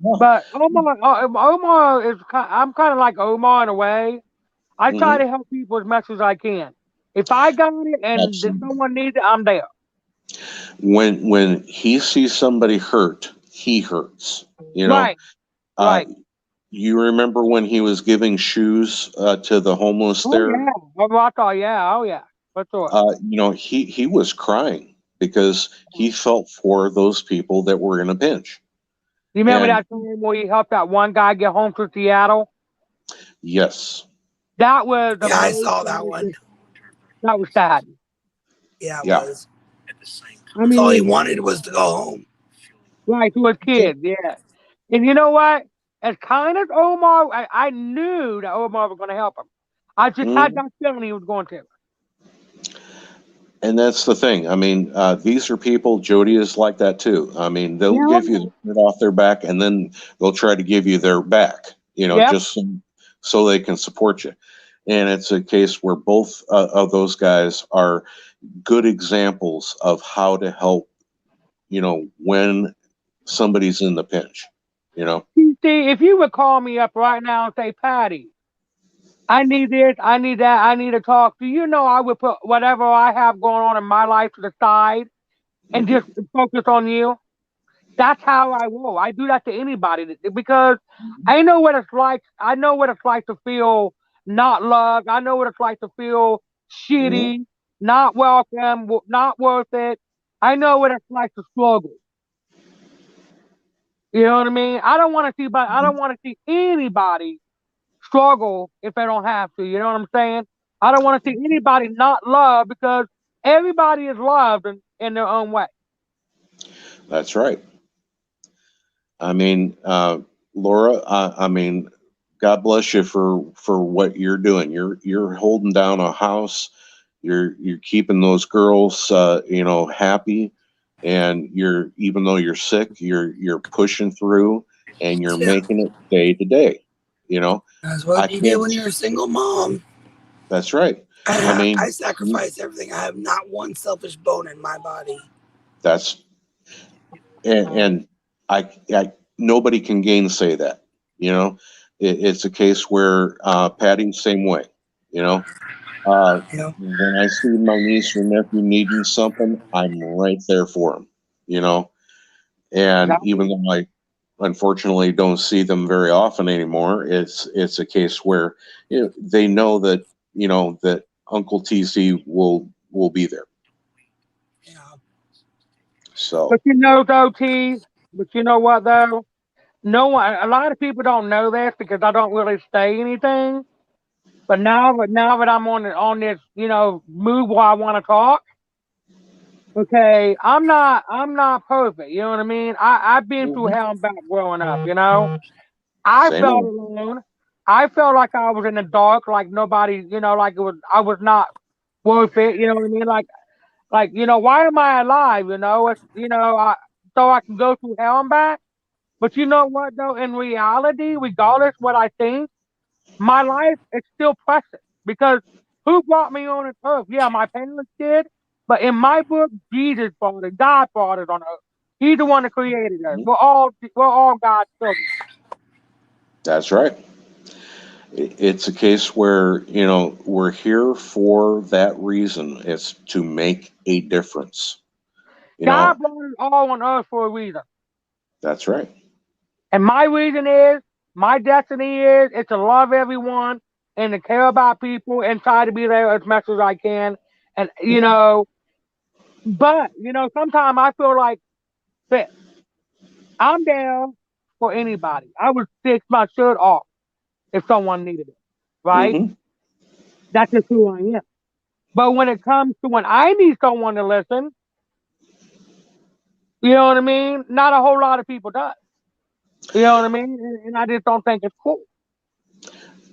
yeah. But Omar is. I'm kind of like Omar in a way. I try Hmm. to help people as much as I can. If I got it and if Absolutely. someone needs it, I'm there. When he sees somebody hurt, he hurts. You know, Right, uh, right. you remember when he was giving shoes to the homeless Oh there? yeah. Oh, I thought, yeah. Oh yeah. For sure. He was crying because he felt for those people that were in a pinch. You remember And that time where you helped that one guy get home to Seattle? yes, That was the Yeah, I most. saw that one. That was sad. Yeah, it yeah, was. I That's all he mean, wanted was to go home. right to his kids, yeah. And you know what? As kind as Omar, I knew that Omar was going to help him. I just had mhm. that feeling he was going to. And that's the thing. I mean, these are people. Jody is like that too. I mean, they'll Yeah, I give you the know. shirt off their back, and then they'll try to give you their back. Yep. Just so they can support you. And it's a case where both of those guys are good examples of how to help. When somebody's in the pinch. You know. See, if you would call me up right now and say, Patty, I need this, I need that, I need to talk to you, know I would put whatever I have going on in my life to the side and Hmm. just focus on you. That's how I roll. I do that to anybody because I know what it's like. I know what it's like to feel not loved. I know what it's like to feel Hmm. shitty, not welcome, not worth it. I know what it's like to struggle. You know what I mean? I don't want to see, but I don't want to see anybody struggle if they don't have to. You know what I'm saying? I don't want to see anybody not loved because everybody is loved in their own way. That's right. I mean, Laura. I mean, God bless you for what you're doing. You're holding down a house. You're keeping those girls, happy, and you're even though you're sick, you're pushing through, and you're Yeah, making it day to day. You know, that's what I you do can't. when you're a single mom. That's right. I I mean, sacrifice everything. I have not one selfish bone in my body. that's and I nobody can gainsay that. You know, it's a case where Patty's same way. You know, You know, when I see my niece or nephew needing something, I'm right there for them. You know, and even Exactly. though I unfortunately don't see them very often anymore, it's a case where they know that Uncle TC will be there. yeah. So But you know, though, T, but you know what, though? No one, a lot of people don't know this because I don't really say anything. But now that I'm on this, move where I want to talk. Okay, I'm not perfect. You know what I mean? I've been through mhm, hell and back growing up. I same felt old. alone. I felt like I was in the dark, like nobody, like I was not worth it. You know what I mean? Like why am I alive? So I can go through hell and back. But you know what though? In reality, regardless what I think, my life is still precious because who brought me on this earth? Yeah, my parents did, but in my book, Jesus brought it. God brought it on earth. He's the one that created us. Mhm. We're all God's children. That's right. It's a case where we're here for that reason. It's to make a difference. You God know, brought us all on earth for a reason, that's right. and my reason is, my destiny is to love everyone and to care about people and try to be there as much as I can. And but sometimes I feel like that I'm down for anybody. I would take my shirt off if someone needed it, right? Hmm. That's just who I am. But when it comes to when I need someone to listen, you know what I mean? Not a whole lot of people does. You know what I mean? And I just don't think it's cool.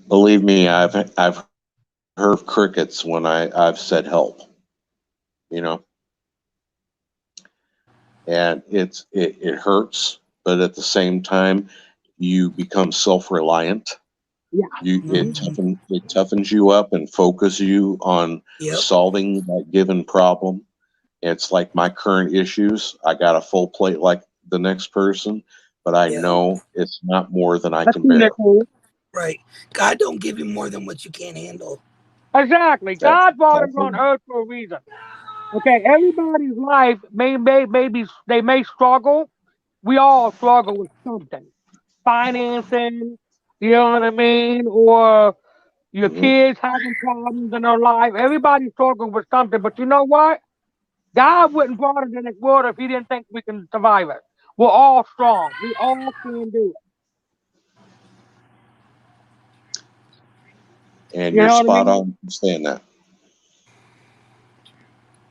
Believe me, I've heard crickets when I've said help. you know, and it hurts, but at the same time, you become self-reliant. Yeah. You Mhm. it toughens you up and focuses you on Yep. solving that given problem. It's like my current issues. I got a full plate like the next person, but I Yeah. know it's not more than I That's can bear. Nicole. Right. God don't give you more than what you can't handle. Exactly. That's God brought us on definitely. earth for a reason. Okay, everybody's life maybe they may struggle. We all struggle with something, financing. You know what I mean, or your Mhm. kids having problems in their life. Everybody struggling with something, but you know what? God wouldn't brought us in this world if He didn't think we can survive it. We're all strong. We all can do it. And You you're know what I spot mean? on saying that.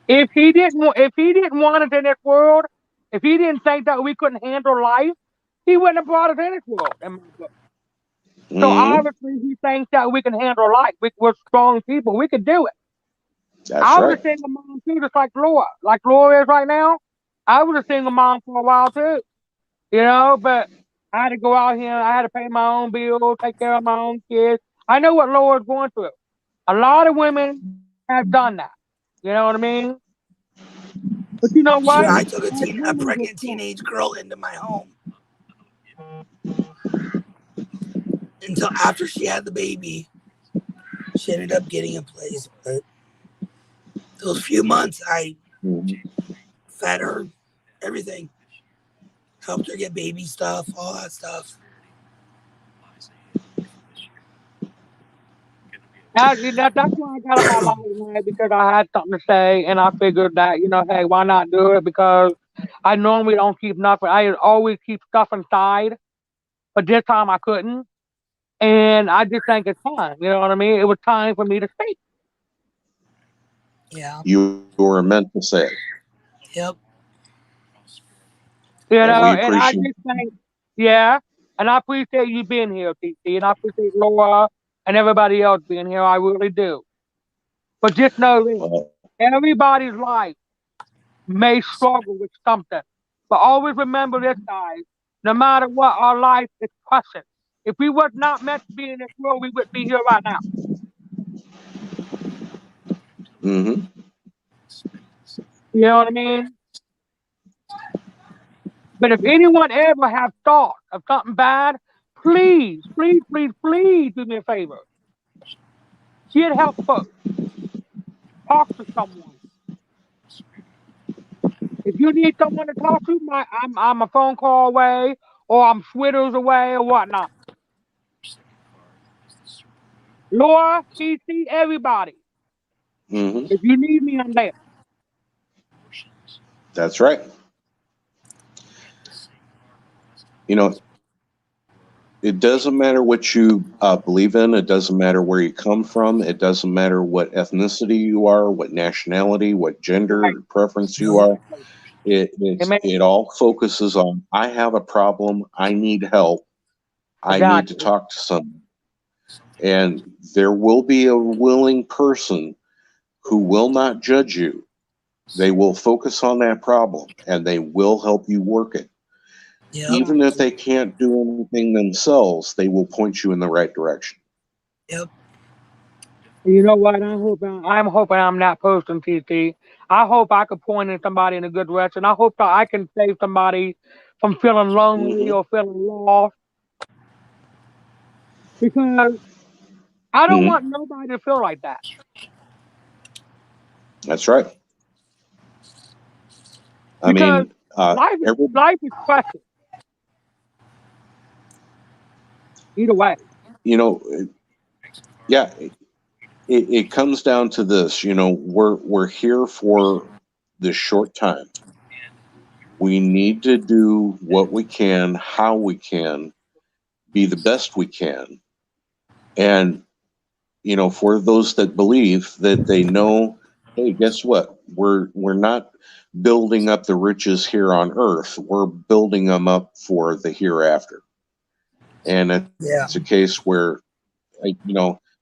If He didn't want us in this world, if He didn't think that we couldn't handle life, He wouldn't have brought us in this world. In my book. So Hmm. obviously He thinks that we can handle life. We're strong people. We could do it. That's I was right. a single mom too, just like Laura is right now. I was a single mom for a while too, but I had to go out here. I had to pay my own bills, take care of my own kids. I know what Laura's going through. A lot of women have done that. You know what I mean? But you know Shoot, what? I took As a women, we're pregnant strong. teenage girl into my home until after she had the baby. She ended up getting a place, but those few months I Mhm. fed her everything, helped her get baby stuff, all that stuff. That's why I got on my live tonight because I had something to say, and I figured that hey, why not do it? Because I normally don't keep nothing. I always keep stuff inside, but this time I couldn't, and I just think it's time. You know what I mean? It was time for me to speak. Yeah. You were meant to say it, Yep. and we And I appreciate. just think, yeah, and I appreciate you being here, TC, and I appreciate Laura and everybody else being here. I really do. But just know this: Well, everybody's life may struggle with something. But always remember this, guys. No matter what, our life is precious. If we was not meant to be in this world, we wouldn't be here right now. hmm. You know what I mean? But if anyone ever have thought of something bad, please, please, please, please do me a favor. Get help first. Talk to someone. If you need someone to talk to, I'm a phone call away, or I'm Twitters away, or whatnot. Laura, TC, everybody. Hmm. If you need me, I'm there. That's right. You know, it doesn't matter what you believe in. It doesn't matter where you come from. It doesn't matter what ethnicity you are, what nationality, what Right. gender preference you Nope. are. Exactly. It Amen. it all focuses on I have a problem. I need help. I need to Exactly. talk to someone. And there will be a willing person who will not judge you. They will focus on that problem and they will help you work it. Yep. Even if Exactly. they can't do anything themselves, they will point you in the right direction. Yep. You know what? I'm hoping I'm that person, TC. I hope I could point in somebody in a good direction. I hope that I can save somebody from feeling lonely Hmm. or feeling lost because I don't Hmm. want nobody to feel like that. That's right. I Because mean, life is every life is precious either way. you know, yeah, it comes down to this. We're here for this short time. We need to do what we can, how we can, be the best we can, and for those that believe that they know, hey, guess what? We're not building up the riches here on earth. We're building them up for the hereafter. And it's a Yeah. case where,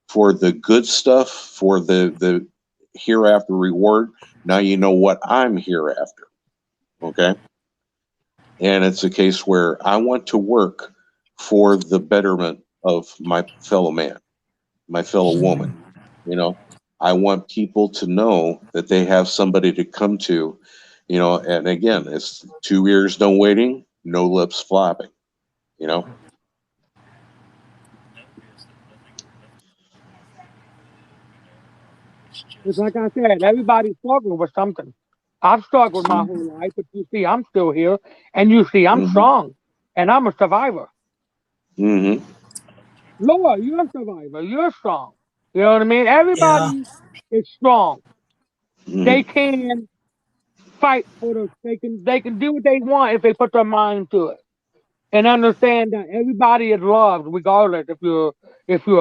for the good stuff, for the hereafter reward. Now you know what I'm here after. Okay. And it's a case where I want to work for the betterment of my fellow man, my fellow woman. You know, I want people to know that they have somebody to come to, and again, it's 2 ears no waiting, no lips flapping, you know. It's like I said, everybody's struggling with something. I've struggled my whole life, but you see, I'm still here, and you see, I'm Mm-hmm. strong, and I'm a survivor. Mm-hmm. Laura, you're a survivor. You're strong. You know what I mean? Yeah. Everybody is strong. They Mm-hmm. can fight for the. They can do what they want if they put their mind to it, and understand that everybody is loved, regardless if you're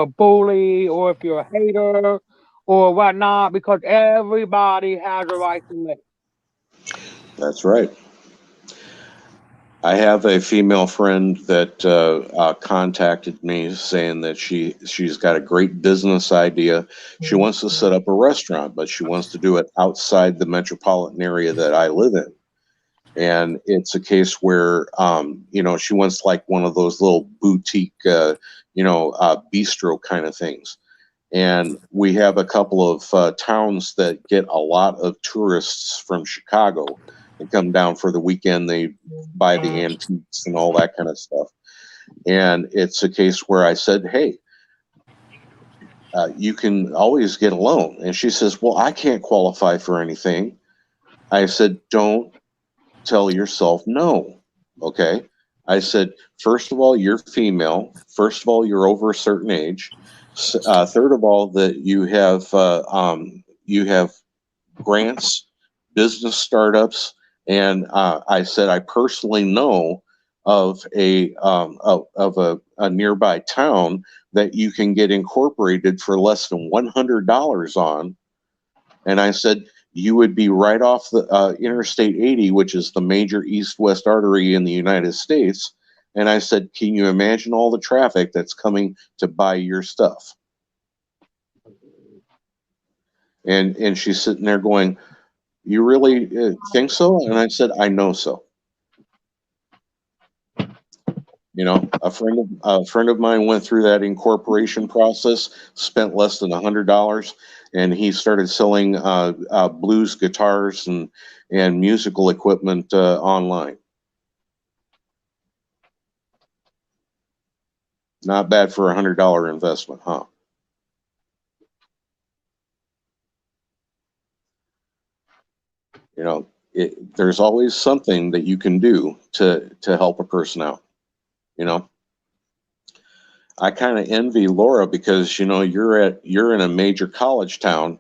a bully or if you're a hater or whatnot, because everybody has a right to live. That's right. I have a female friend that contacted me saying that she's got a great business idea. She wants to set up a restaurant, but she wants to do it outside the metropolitan area that I live in. And it's a case where she wants like one of those little boutique bistro kind of things. And we have a couple of towns that get a lot of tourists from Chicago and come down for the weekend. They buy the antiques and all that kind of stuff. And it's a case where I said, hey, you can always get a loan. And she says, well, I can't qualify for anything. I said, don't tell yourself no. Okay. I said, first of all, you're female. First of all, you're over a certain age. Third of all, that you have grants, business startups, and I said I personally know of a nearby town that you can get incorporated for less than $100 on. And I said, you would be right off the Interstate 80, which is the major east-west artery in the United States. And I said, can you imagine all the traffic that's coming to buy your stuff? And she's sitting there going, you really think so? And I said, I know so. A friend of mine went through that incorporation process, spent less than $100, and he started selling blues guitars and musical equipment online. Not bad for $100 investment, huh? There's always something that you can do to help a person out. You know, I kind of envy Laura because you're in a major college town,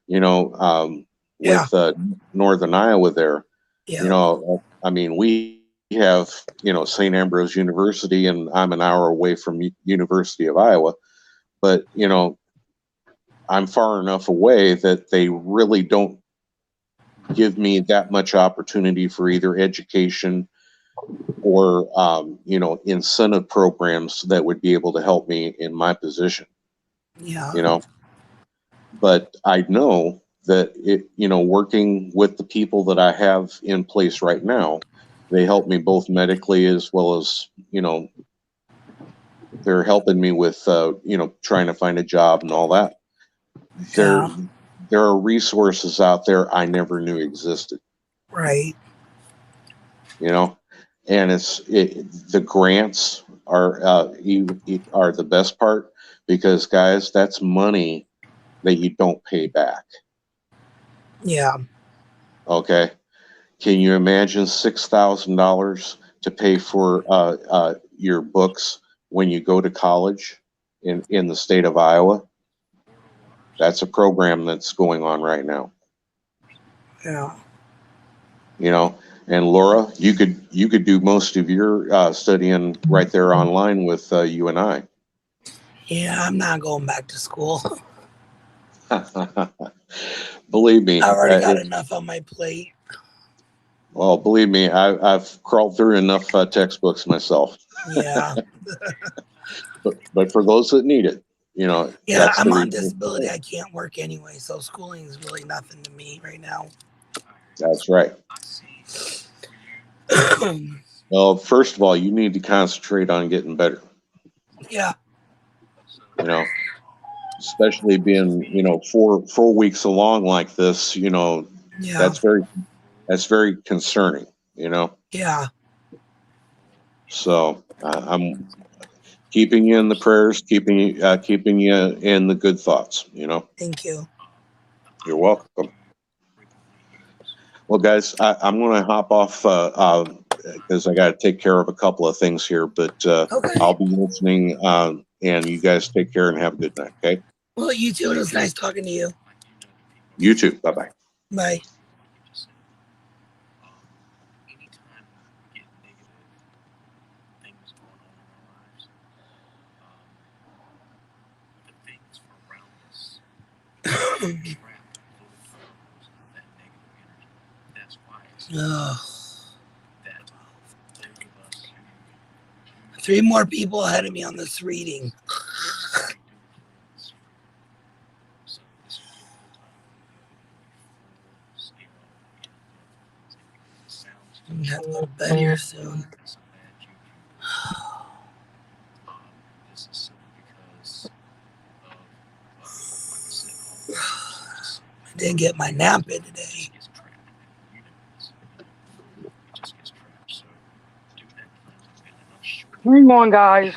you know, um, Yeah. with Northern Iowa there. Yeah. I mean, we have St. Ambrose University, and I'm an hour away from University of Iowa, but I'm far enough away that they really don't give me that much opportunity for either education or incentive programs that would be able to help me in my position. Yeah. you know but I know that working with the people that I have in place right now, they help me both medically as well as they're helping me with trying to find a job and all that. there Yeah. there are resources out there I never knew existed. Right. you know and the grants are the best part, because guys, that's money that you don't pay back. Yeah. Okay. Can you imagine $6,000 to pay for your books when you go to college in the state of Iowa? That's a program that's going on right now. Yeah. You know, and Laura, you could do most of your studying right there online with you and I. Yeah. I'm not going back to school. Believe me, I already got enough on my plate. well, believe me, I've crawled through enough textbooks myself. Yeah. But for those that need it, You know, Yeah, that's the I'm on reason. disability. I can't work anyway, so schooling is really nothing to me right now. That's right. Well, first of all, you need to concentrate on getting better. Yeah, You know, especially being 4 weeks along like this. yeah, That's very that's very concerning. yeah. So I'm keeping you in the prayers, keeping you in the good thoughts. Thank you. You're welcome. Well, guys, I'm going to hop off because I got to take care of a couple of things here, but Okay. I'll be listening. And you guys take care and have a good night. Okay. Well, you too. It was nice talking to you. You too. Bye bye. Bye. Ugh. 3 more people ahead of me on this reading. I'm gonna have to go to bed here soon. I didn't get my nap in today. Hang on, guys.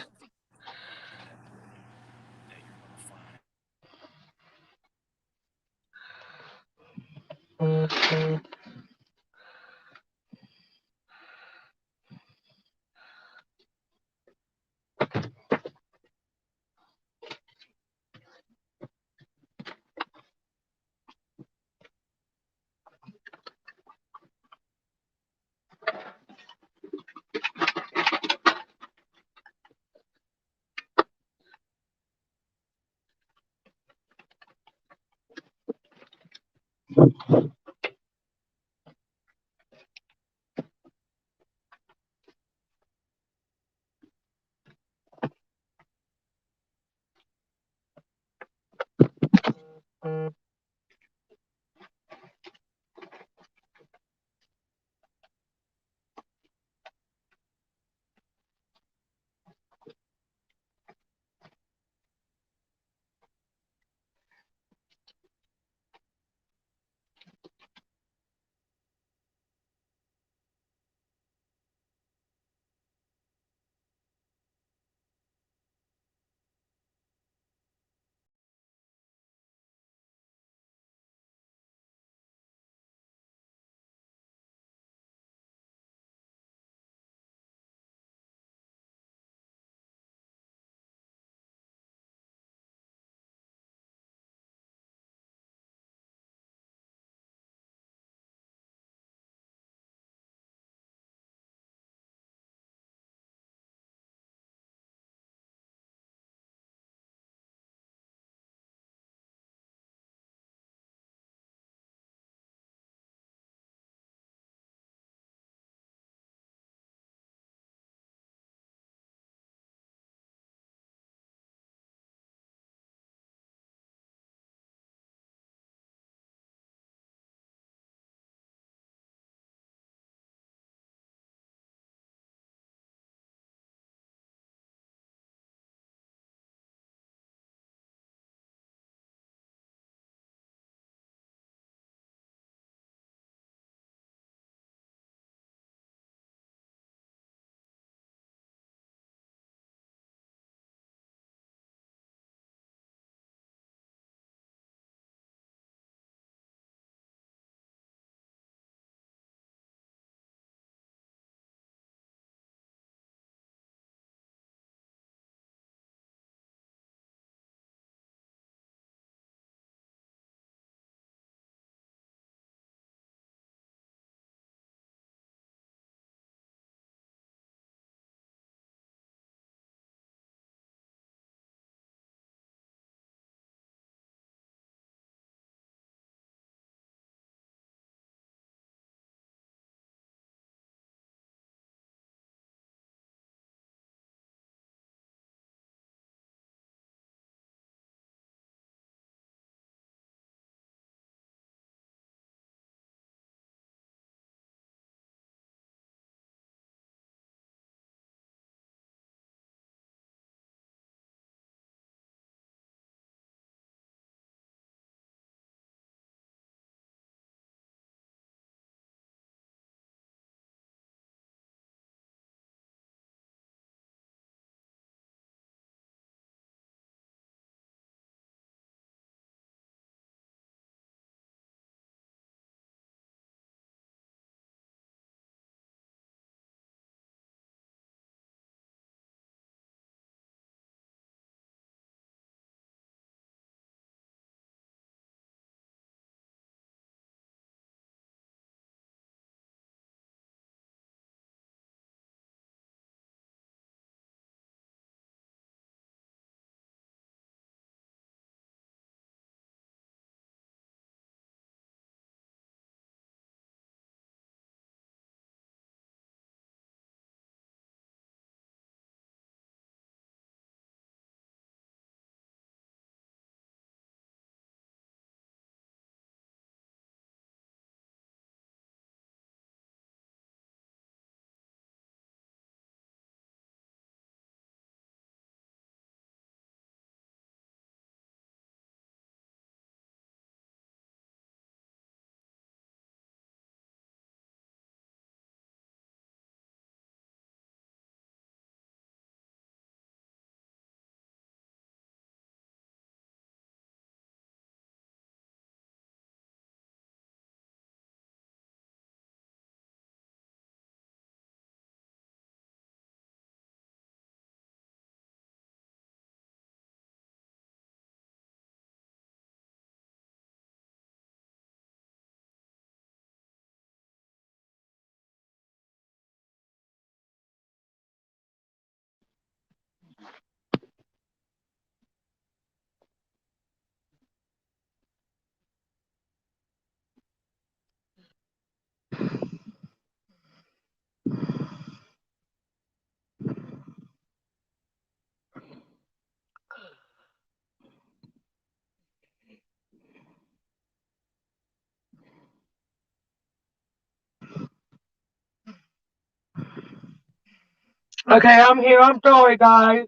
Okay, I'm here. I'm sorry, guys.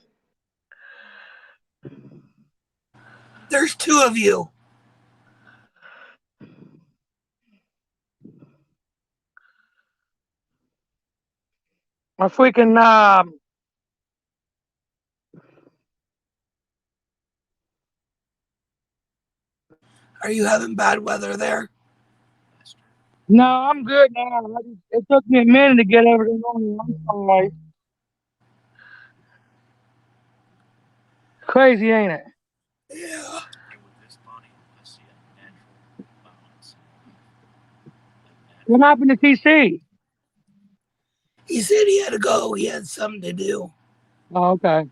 There's two of you. My freaking Are you having bad weather there? No, I'm good now. It took me a minute to get everything on here. I'm sorry. Crazy, ain't it? Yeah. What happened to TC? He said he had to go. He had something to do. Oh, okay.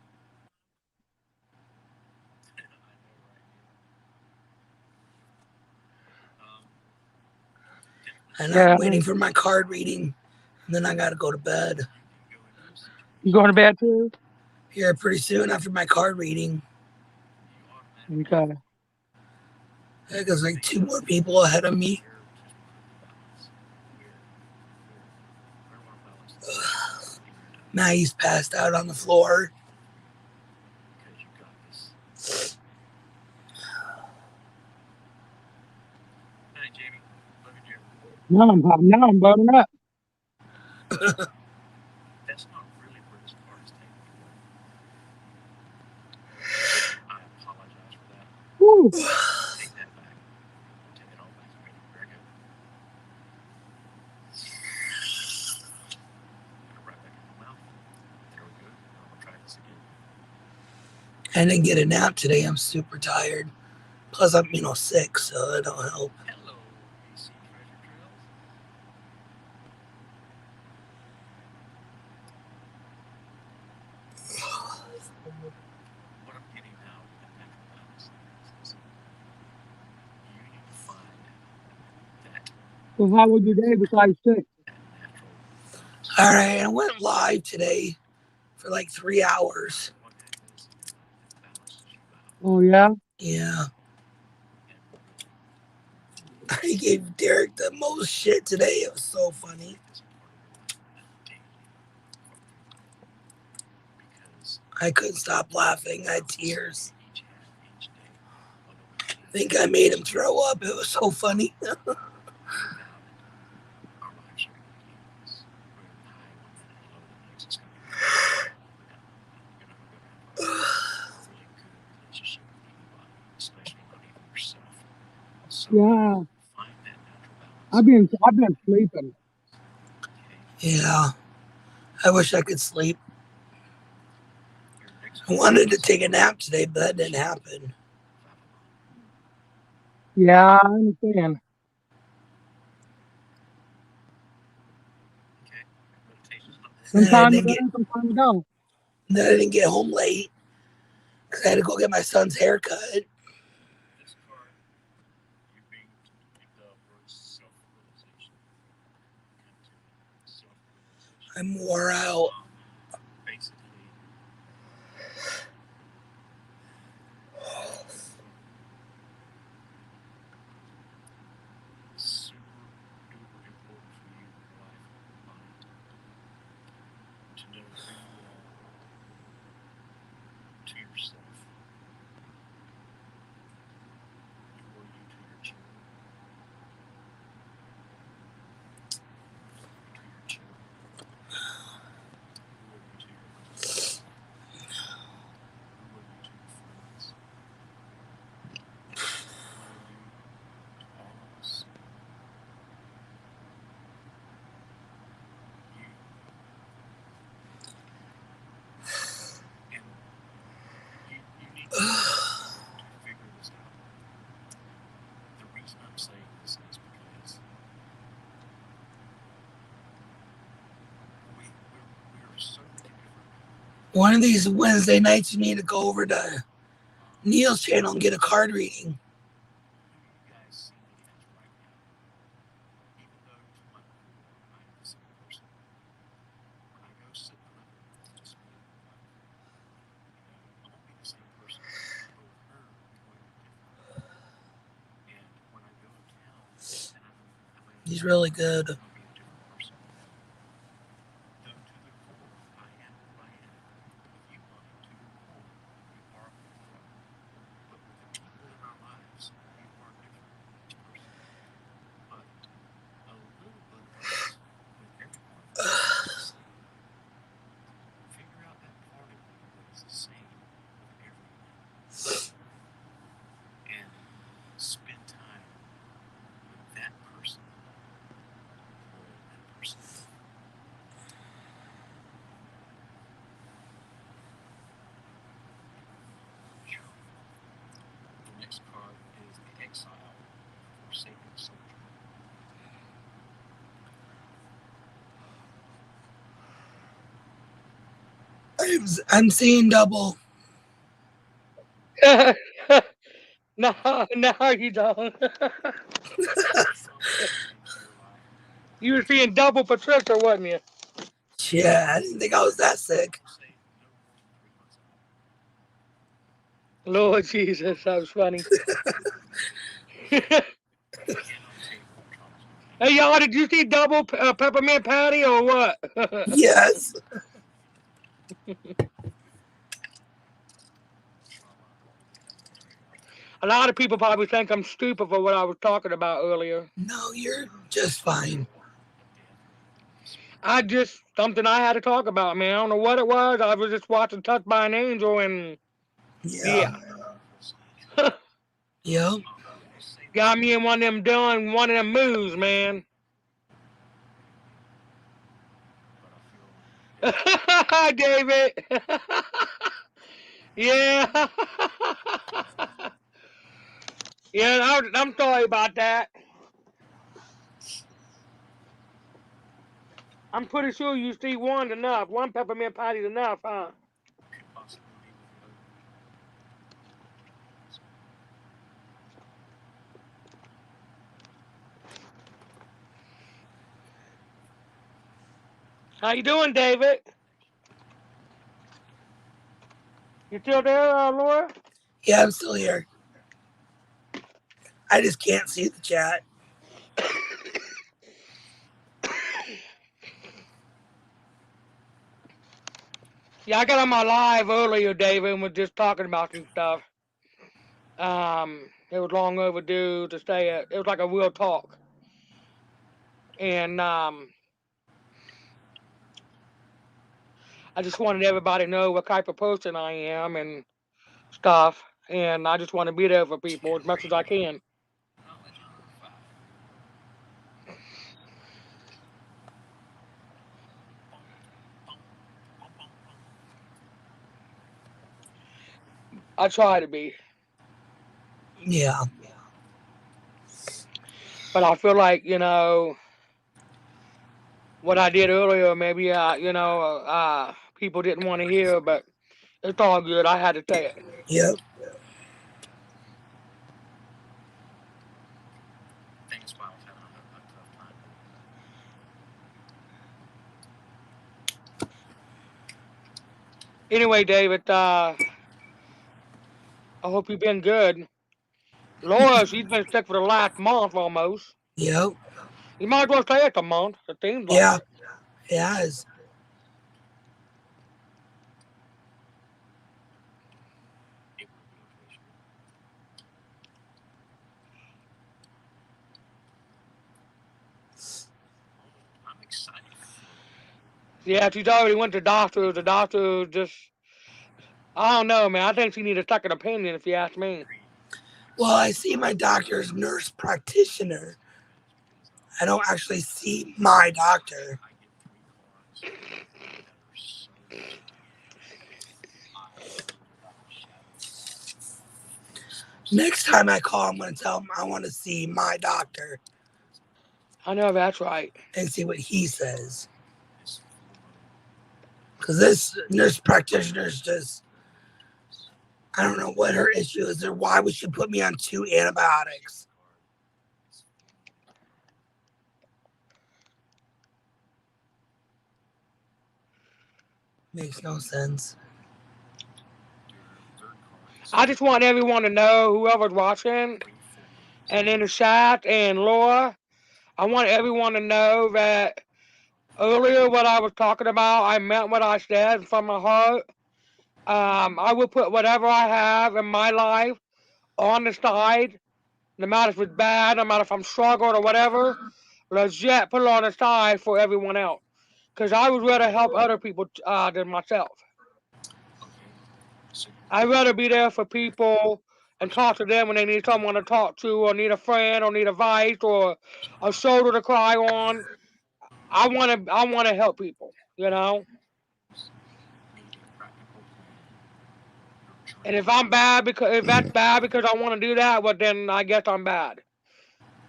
And I'm Yeah. waiting for my card reading. And then I got to go to bed You going to bed too? here pretty soon after my card reading. Okay. I think there's like two more people ahead of me. Maggie's passed out on the floor. Now I'm burning up. Woo. I didn't get a nap today. I'm super tired. Plus, I'm sick, so it don't help. So how was your day besides sick? All right, I went live today for like 3 hours. Oh yeah. Yeah. I gave Derek the most shit today. It was so funny. I couldn't stop laughing. I had tears. I think I made him throw up. It was so funny. Yeah. I've been sleeping. Yeah. I wish I could sleep. I wanted to take a nap today, but that didn't happen. Yeah, I understand. And then I Sometimes you didn't go, get sometimes you don't. then I didn't get home late because I had to go get my son's haircut. I'm wore out. One of these Wednesday nights, you need to go over to Neil's channel and get a card reading. He's really good. I'm seeing double. No, no, you don't. You were seeing double Patricia, wasn't you? Yeah, I didn't think I was that sick. Lord Jesus, that was funny. Hey, y'all, did you see double peppermint patty or what? Yes. A lot of people probably think I'm stupid for what I was talking about earlier. No, you're just fine. I just, something I had to talk about, man. I don't know what it was. I was just watching Touched by an Angel, and Yeah. yeah. Yep. Got me in one of them moves, man. David. Yeah. Yeah, I'm sorry about that. I'm pretty sure you see one enough. One peppermint patty's enough, huh? How you doing, David? You still there, Laura? Yeah, I'm still here. I just can't see the chat. Yeah, I got on my live earlier, David, and was just talking about some stuff. It was long overdue to stay at. It was like a real talk, and I just wanted everybody to know what type of person I am and stuff, and I just want to be there for people as much as I can. I try to be, Yeah. but I feel like what I did earlier. Maybe people didn't want to hear, but it's all good. I had to say it. Yep. Anyway, David, I hope you've been good. Laura, she's been sick for the last month almost. Yep. You might as well say it's a month. It seems like Yeah. it. It has. Yeah, she's already went to doctor. The doctor just, I don't know, man. I think she needs a second opinion if you ask me. Well, I see my doctor's nurse practitioner. I don't actually see my doctor. Next time I call, I'm going to tell him I want to see my doctor I know that's right. and see what he says. Because this nurse practitioner is just, I don't know what her issue is or why would she put me on 2 antibiotics. Makes no sense. I just want everyone to know, whoever's watching, and in the chat, and Laura, I want everyone to know that earlier what I was talking about, I meant what I said from my heart. I will put whatever I have in my life on the side, no matter if it's bad, no matter if I'm struggling or whatever. Legit, put it on the side for everyone else, because I would rather help other people than myself. I'd rather be there for people and talk to them when they need someone to talk to, or need a friend, or need advice, or a shoulder to cry on. I want to help people, And if that's bad because I want to do that, well then I guess I'm bad.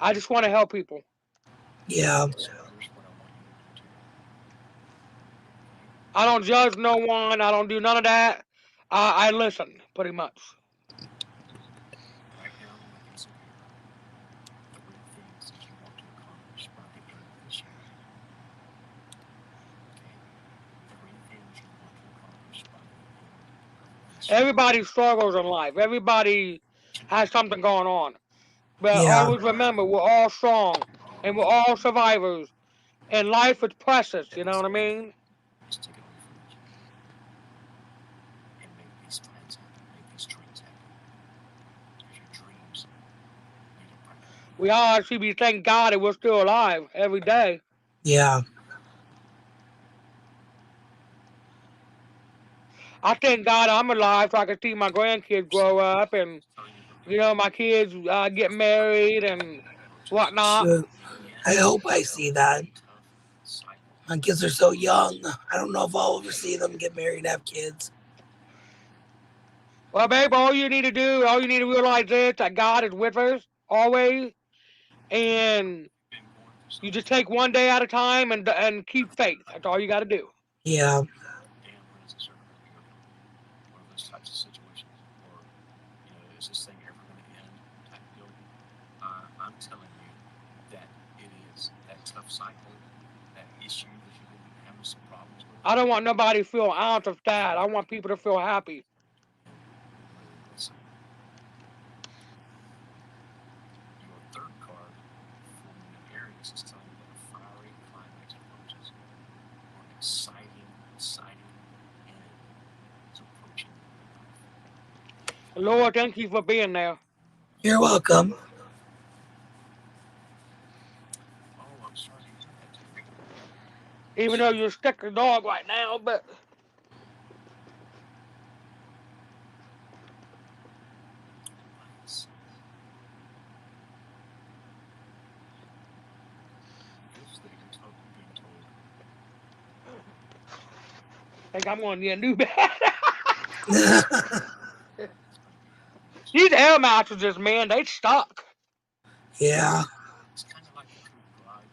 I just want to help people. Yeah. I don't judge no one. I don't do none of that. I listen, pretty much. Write down on a piece of paper 3 things that you want to accomplish by the end of this year. Okay? 3 things you want to accomplish by the end of this year. Everybody struggles in life. Everybody has something going on. But Yeah. always remember, we're all strong and we're all survivors. And life is precious. You know what I mean? Just take it away from each other and make these plans happen, make these dreams happen. Because your dreams need a brighter day. We all should be thanking God that we're still alive every day. Yeah. I thank God I'm alive so I can see my grandkids grow up and, my kids get married and whatnot. Shoot. I hope I see that. My kids are so young. I don't know if I'll ever see them get married and have kids. Well, babe, all you need to realize is that God is with us always. And you just take one day at a time and keep faith. That's all you got to do. Yeah. Damn, when is this ever going to be over? One of those types of situations. Or, is this thing ever going to end type deal? I'm telling you that it is. That tough cycle, that issue that you've been having some problems with. I don't want nobody to feel out of that. I want people to feel happy. Listen, your third card for the Aries is telling you that a fiery climax approaches, or an exciting end is approaching your life. Lord, thank you for being there. You're welcome. Oh, I'm sorry to hear that, Terry. Even though you're sick as a dog right now, but Nice. Gifts that you're being told. I think I'm going to get a new bed. Yeah. It's going to be happening. These air mattresses, man, they stuck. It's kind of like the Coupe Glide,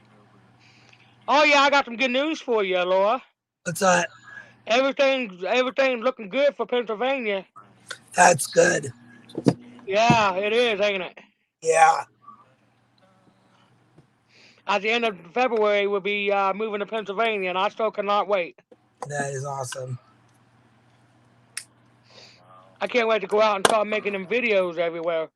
Oh, yeah, I got some good news for you, Laura. What's that? Everything's looking good for Pennsylvania. That's good. Yeah, it is, ain't it? Yeah. At the end of February, we'll be moving to Pennsylvania, and I still cannot wait. That is awesome. I can't wait to go out and start making them videos everywhere.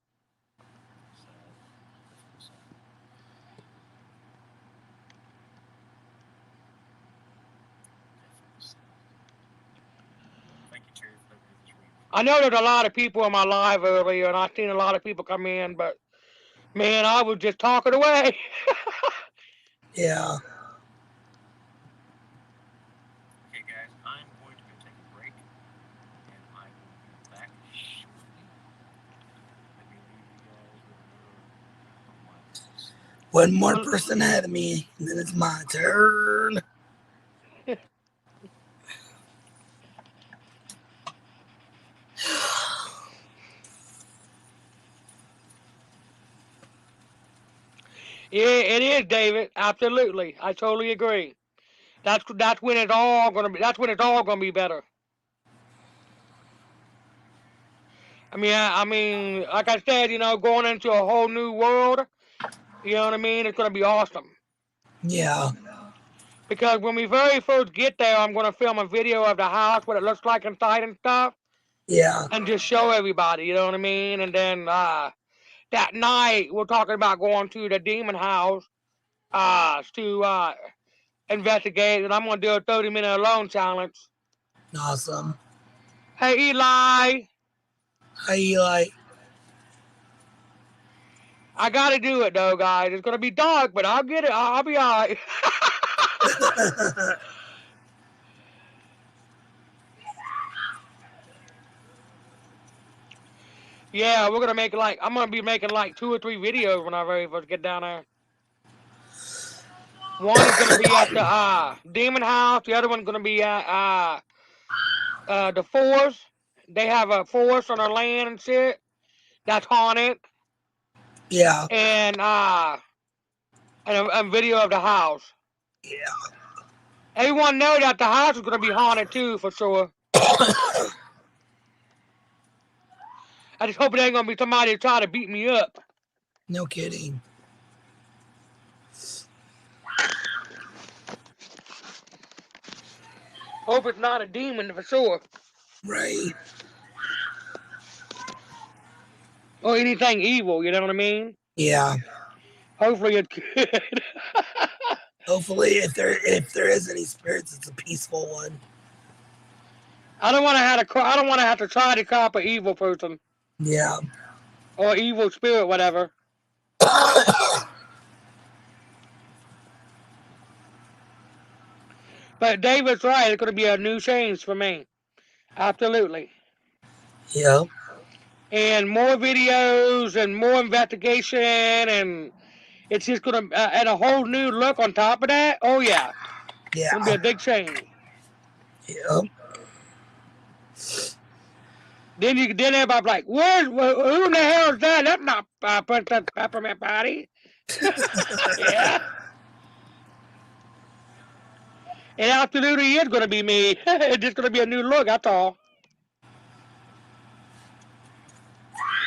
Thank you, Terry, for letting me this reading. I know there's a lot of people in my live earlier, and I've seen a lot of people come in, but man, I was just talking away. Yeah. Okay, guys, I'm going to take a break, and I will be back shortly. Let me leave you guys with another of my One more person ahead of me, and then it's my turn. Yeah, it is, David. Absolutely, I totally agree. That's when it's all gonna be. That's when it's all gonna be better. I mean, like I said, going into a whole new world. You know what I mean? It's gonna be awesome. Yeah. Because when we very first get there, I'm gonna film a video of the house, what it looks like inside and stuff, Yeah. and just show everybody. You know what I mean? And then that night, we're talking about going to the demon house to investigate, and I'm gonna do a 30-minute alone challenge. Awesome. Hey, Eli. Hi, Eli. I gotta do it though, guys. It's gonna be dark, but I'll get it. I'll be alright. Yeah, we're gonna make I'm gonna be making like 2 or 3 videos when I very first get down there. One is gonna be at the demon house. The other one's gonna be at the forest. They have a forest on their land and shit that's haunted, Yeah. and a video of the house. Yeah. Everyone know that the house is gonna be haunted too, for sure. I just hope it ain't gonna be somebody trying to beat me up. No kidding. Hope it's not a demon, for sure. Right. Or anything evil, you know what I mean? Yeah. Hopefully it's good. Hopefully, if there is any spirits, it's a peaceful one. I don't want to have to. I don't want to have to try to cop an evil person Yeah. or evil spirit, whatever. But David's right. It's going to be a new change for me. Absolutely. Yeah. And more videos and more investigation, and it's just going to add a whole new look on top of that. Oh yeah, it's going to be Yeah. a big change. Yeah. Then everybody's like, who in the hell is that? That's not Princess Peppermint Patty. Yeah, it absolutely is going to be me. It's just going to be a new look. That's all.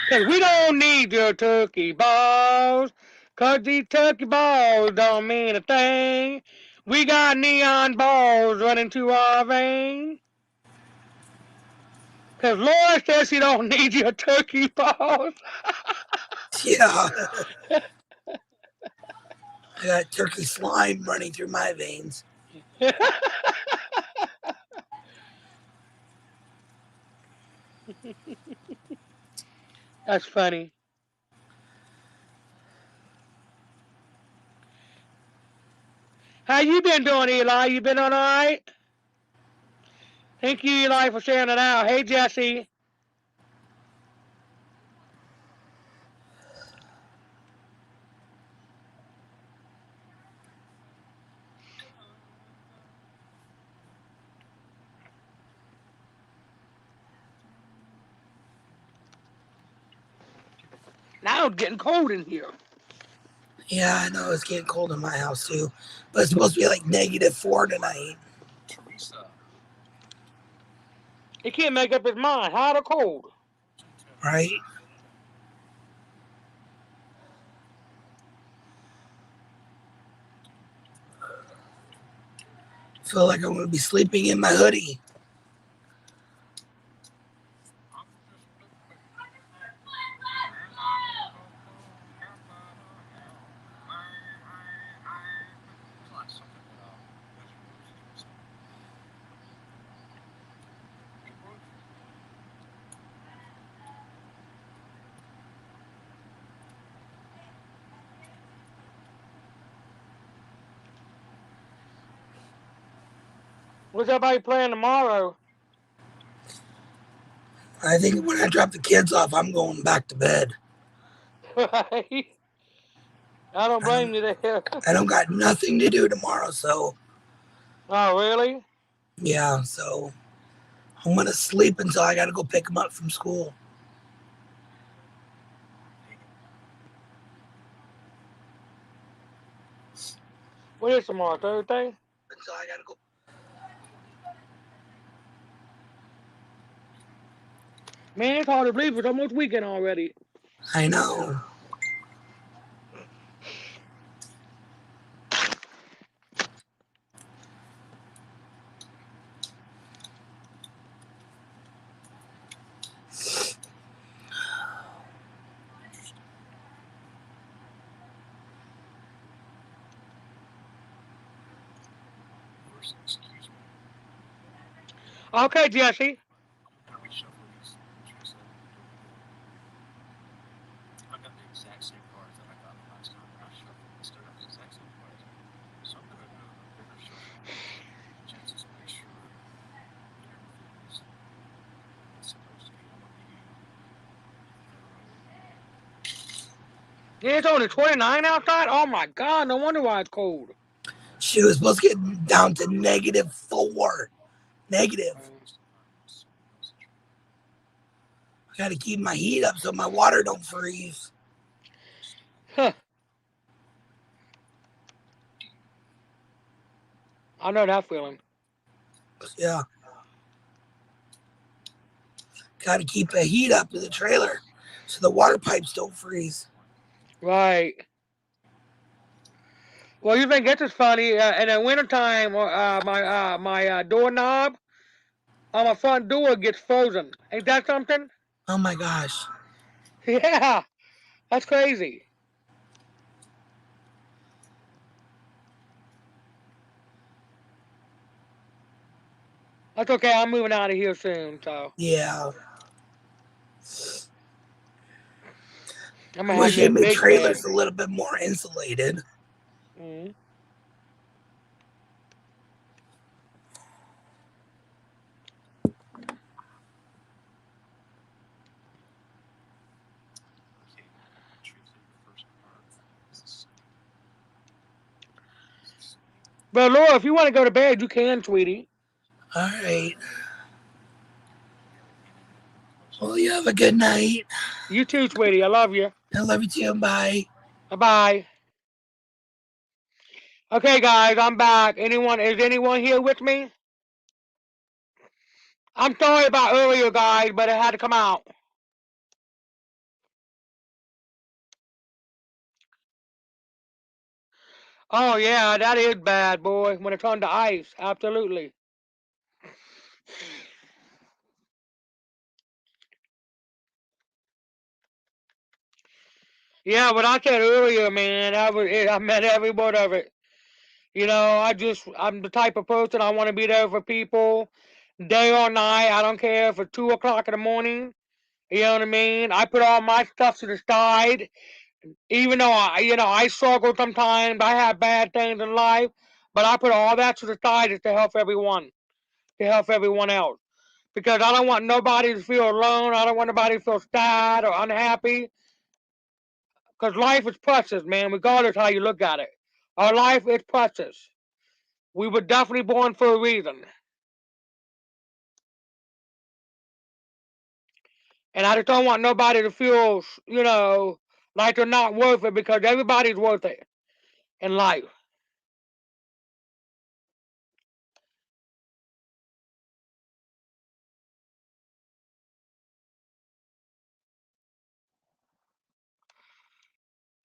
Cause we don't need your turkey balls. Cause these turkey balls don't mean a thing. We got neon balls running through our veins. Cause Laura says she don't need your turkey balls. Yeah. I got turkey slime running through my veins. That's funny. How you been doing, Eli? You been all right? Thank you, Eli, for sharing it out. Hey, Jesse. Now it's getting cold in here. Yeah, I know it's getting cold in my house too, but it's supposed to be like -4 tonight. Teresa. He can't make up his mind. Hot or cold? Right? Feel like I'm gonna be sleeping in my hoodie. What's everybody playing tomorrow? I think when I drop the kids off, I'm going back to bed. I don't I don't, blame you there. I don't got nothing to do tomorrow, so Oh, really? yeah, so I'm gonna sleep until I gotta go pick them up from school. What is tomorrow? Thursday? Until I gotta go. Man, it's hard to believe it's almost weekend already. I know. Excuse me. Okay, Jesse. I'm gonna reshuffle these. Teresa. I've got the exact same cards that I got the last time when I shuffled. I still got the exact same cards. So I'm gonna do a bigger shuffle. Just to make sure everything is it's supposed to be. I'm gonna be Yeah, it's only 29 outside? Oh my god, no wonder why it's cold. She was supposed to get down to -4. Negative. I gotta keep my heat up so my water don't freeze. Huh. I know that feeling. Yeah, got to keep the heat up to the trailer so the water pipes don't freeze. Right. Well, you think this is funny? In the wintertime, my doorknob on my front door gets frozen. Ain't that something? Oh my gosh. Yeah, that's crazy. That's okay. I'm moving out of here soon, so Yeah. I'm I gonna have wish me they a made big bed. trailers a little bit more insulated. Mm. Okay, truthfully, the first part is But Laura, if you want to go to bed, you can, sweetie. All right. Well, you have a good night. You too, sweetie. I love you. I love you too. Bye. Bye bye. Okay, guys, I'm back. Is anyone here with me? I'm sorry about earlier, guys, but it had to come out. Oh yeah, that is bad, boy. When it comes to ice, absolutely. Yeah, what I said earlier, man, that was it. I meant every word of it. I'm the type of person I want to be there for people, day or night. I don't care if it's 2 o'clock in the morning. You know what I mean? I put all my stuff to the side, even though I struggle sometimes. I have bad things in life, but I put all that to the side just to help everyone else. Because I don't want nobody to feel alone. I don't want nobody to feel sad or unhappy. Because life is precious, man, regardless how you look at it. Our life is precious. We were definitely born for a reason. And I just don't want nobody to feel, like they're not worth it because everybody's worth it in life.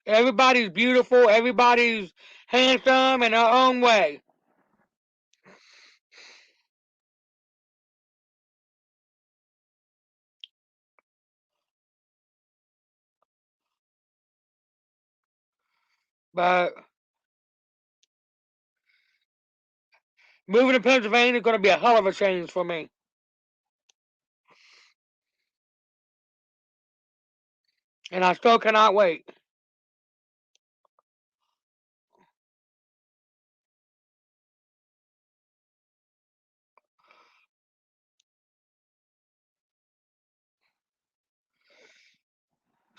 Everybody's beautiful. Everybody's handsome in their own way. But moving to Pennsylvania is going to be a hell of a change for me. And I still cannot wait.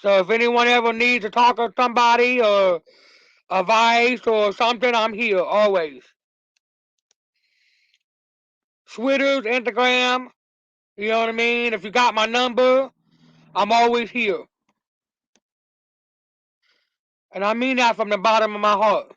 So if anyone ever needs to talk to somebody or advice or something, I'm here always. Twitter, Instagram, you know what I mean? If you got my number, I'm always here. And I mean that from the bottom of my heart.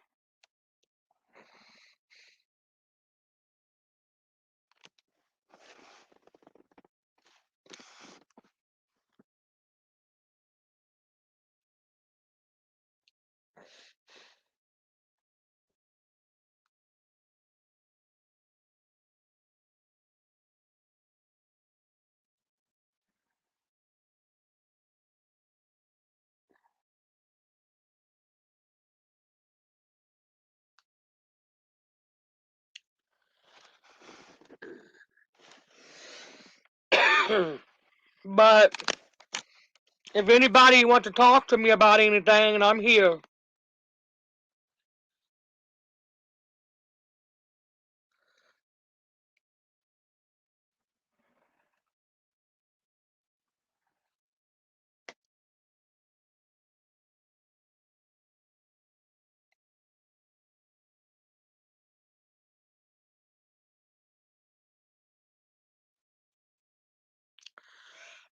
But if anybody wants to talk to me about anything, I'm here.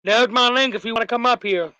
There's my link if you want to come up here.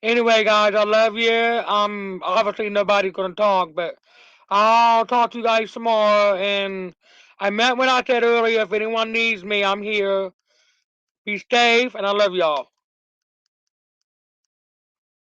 Anyway, guys, I love you. Obviously nobody's gonna talk, but I'll talk to you guys some more. And I meant what I said earlier. If anyone needs me, I'm here. Be safe, and I love y'all.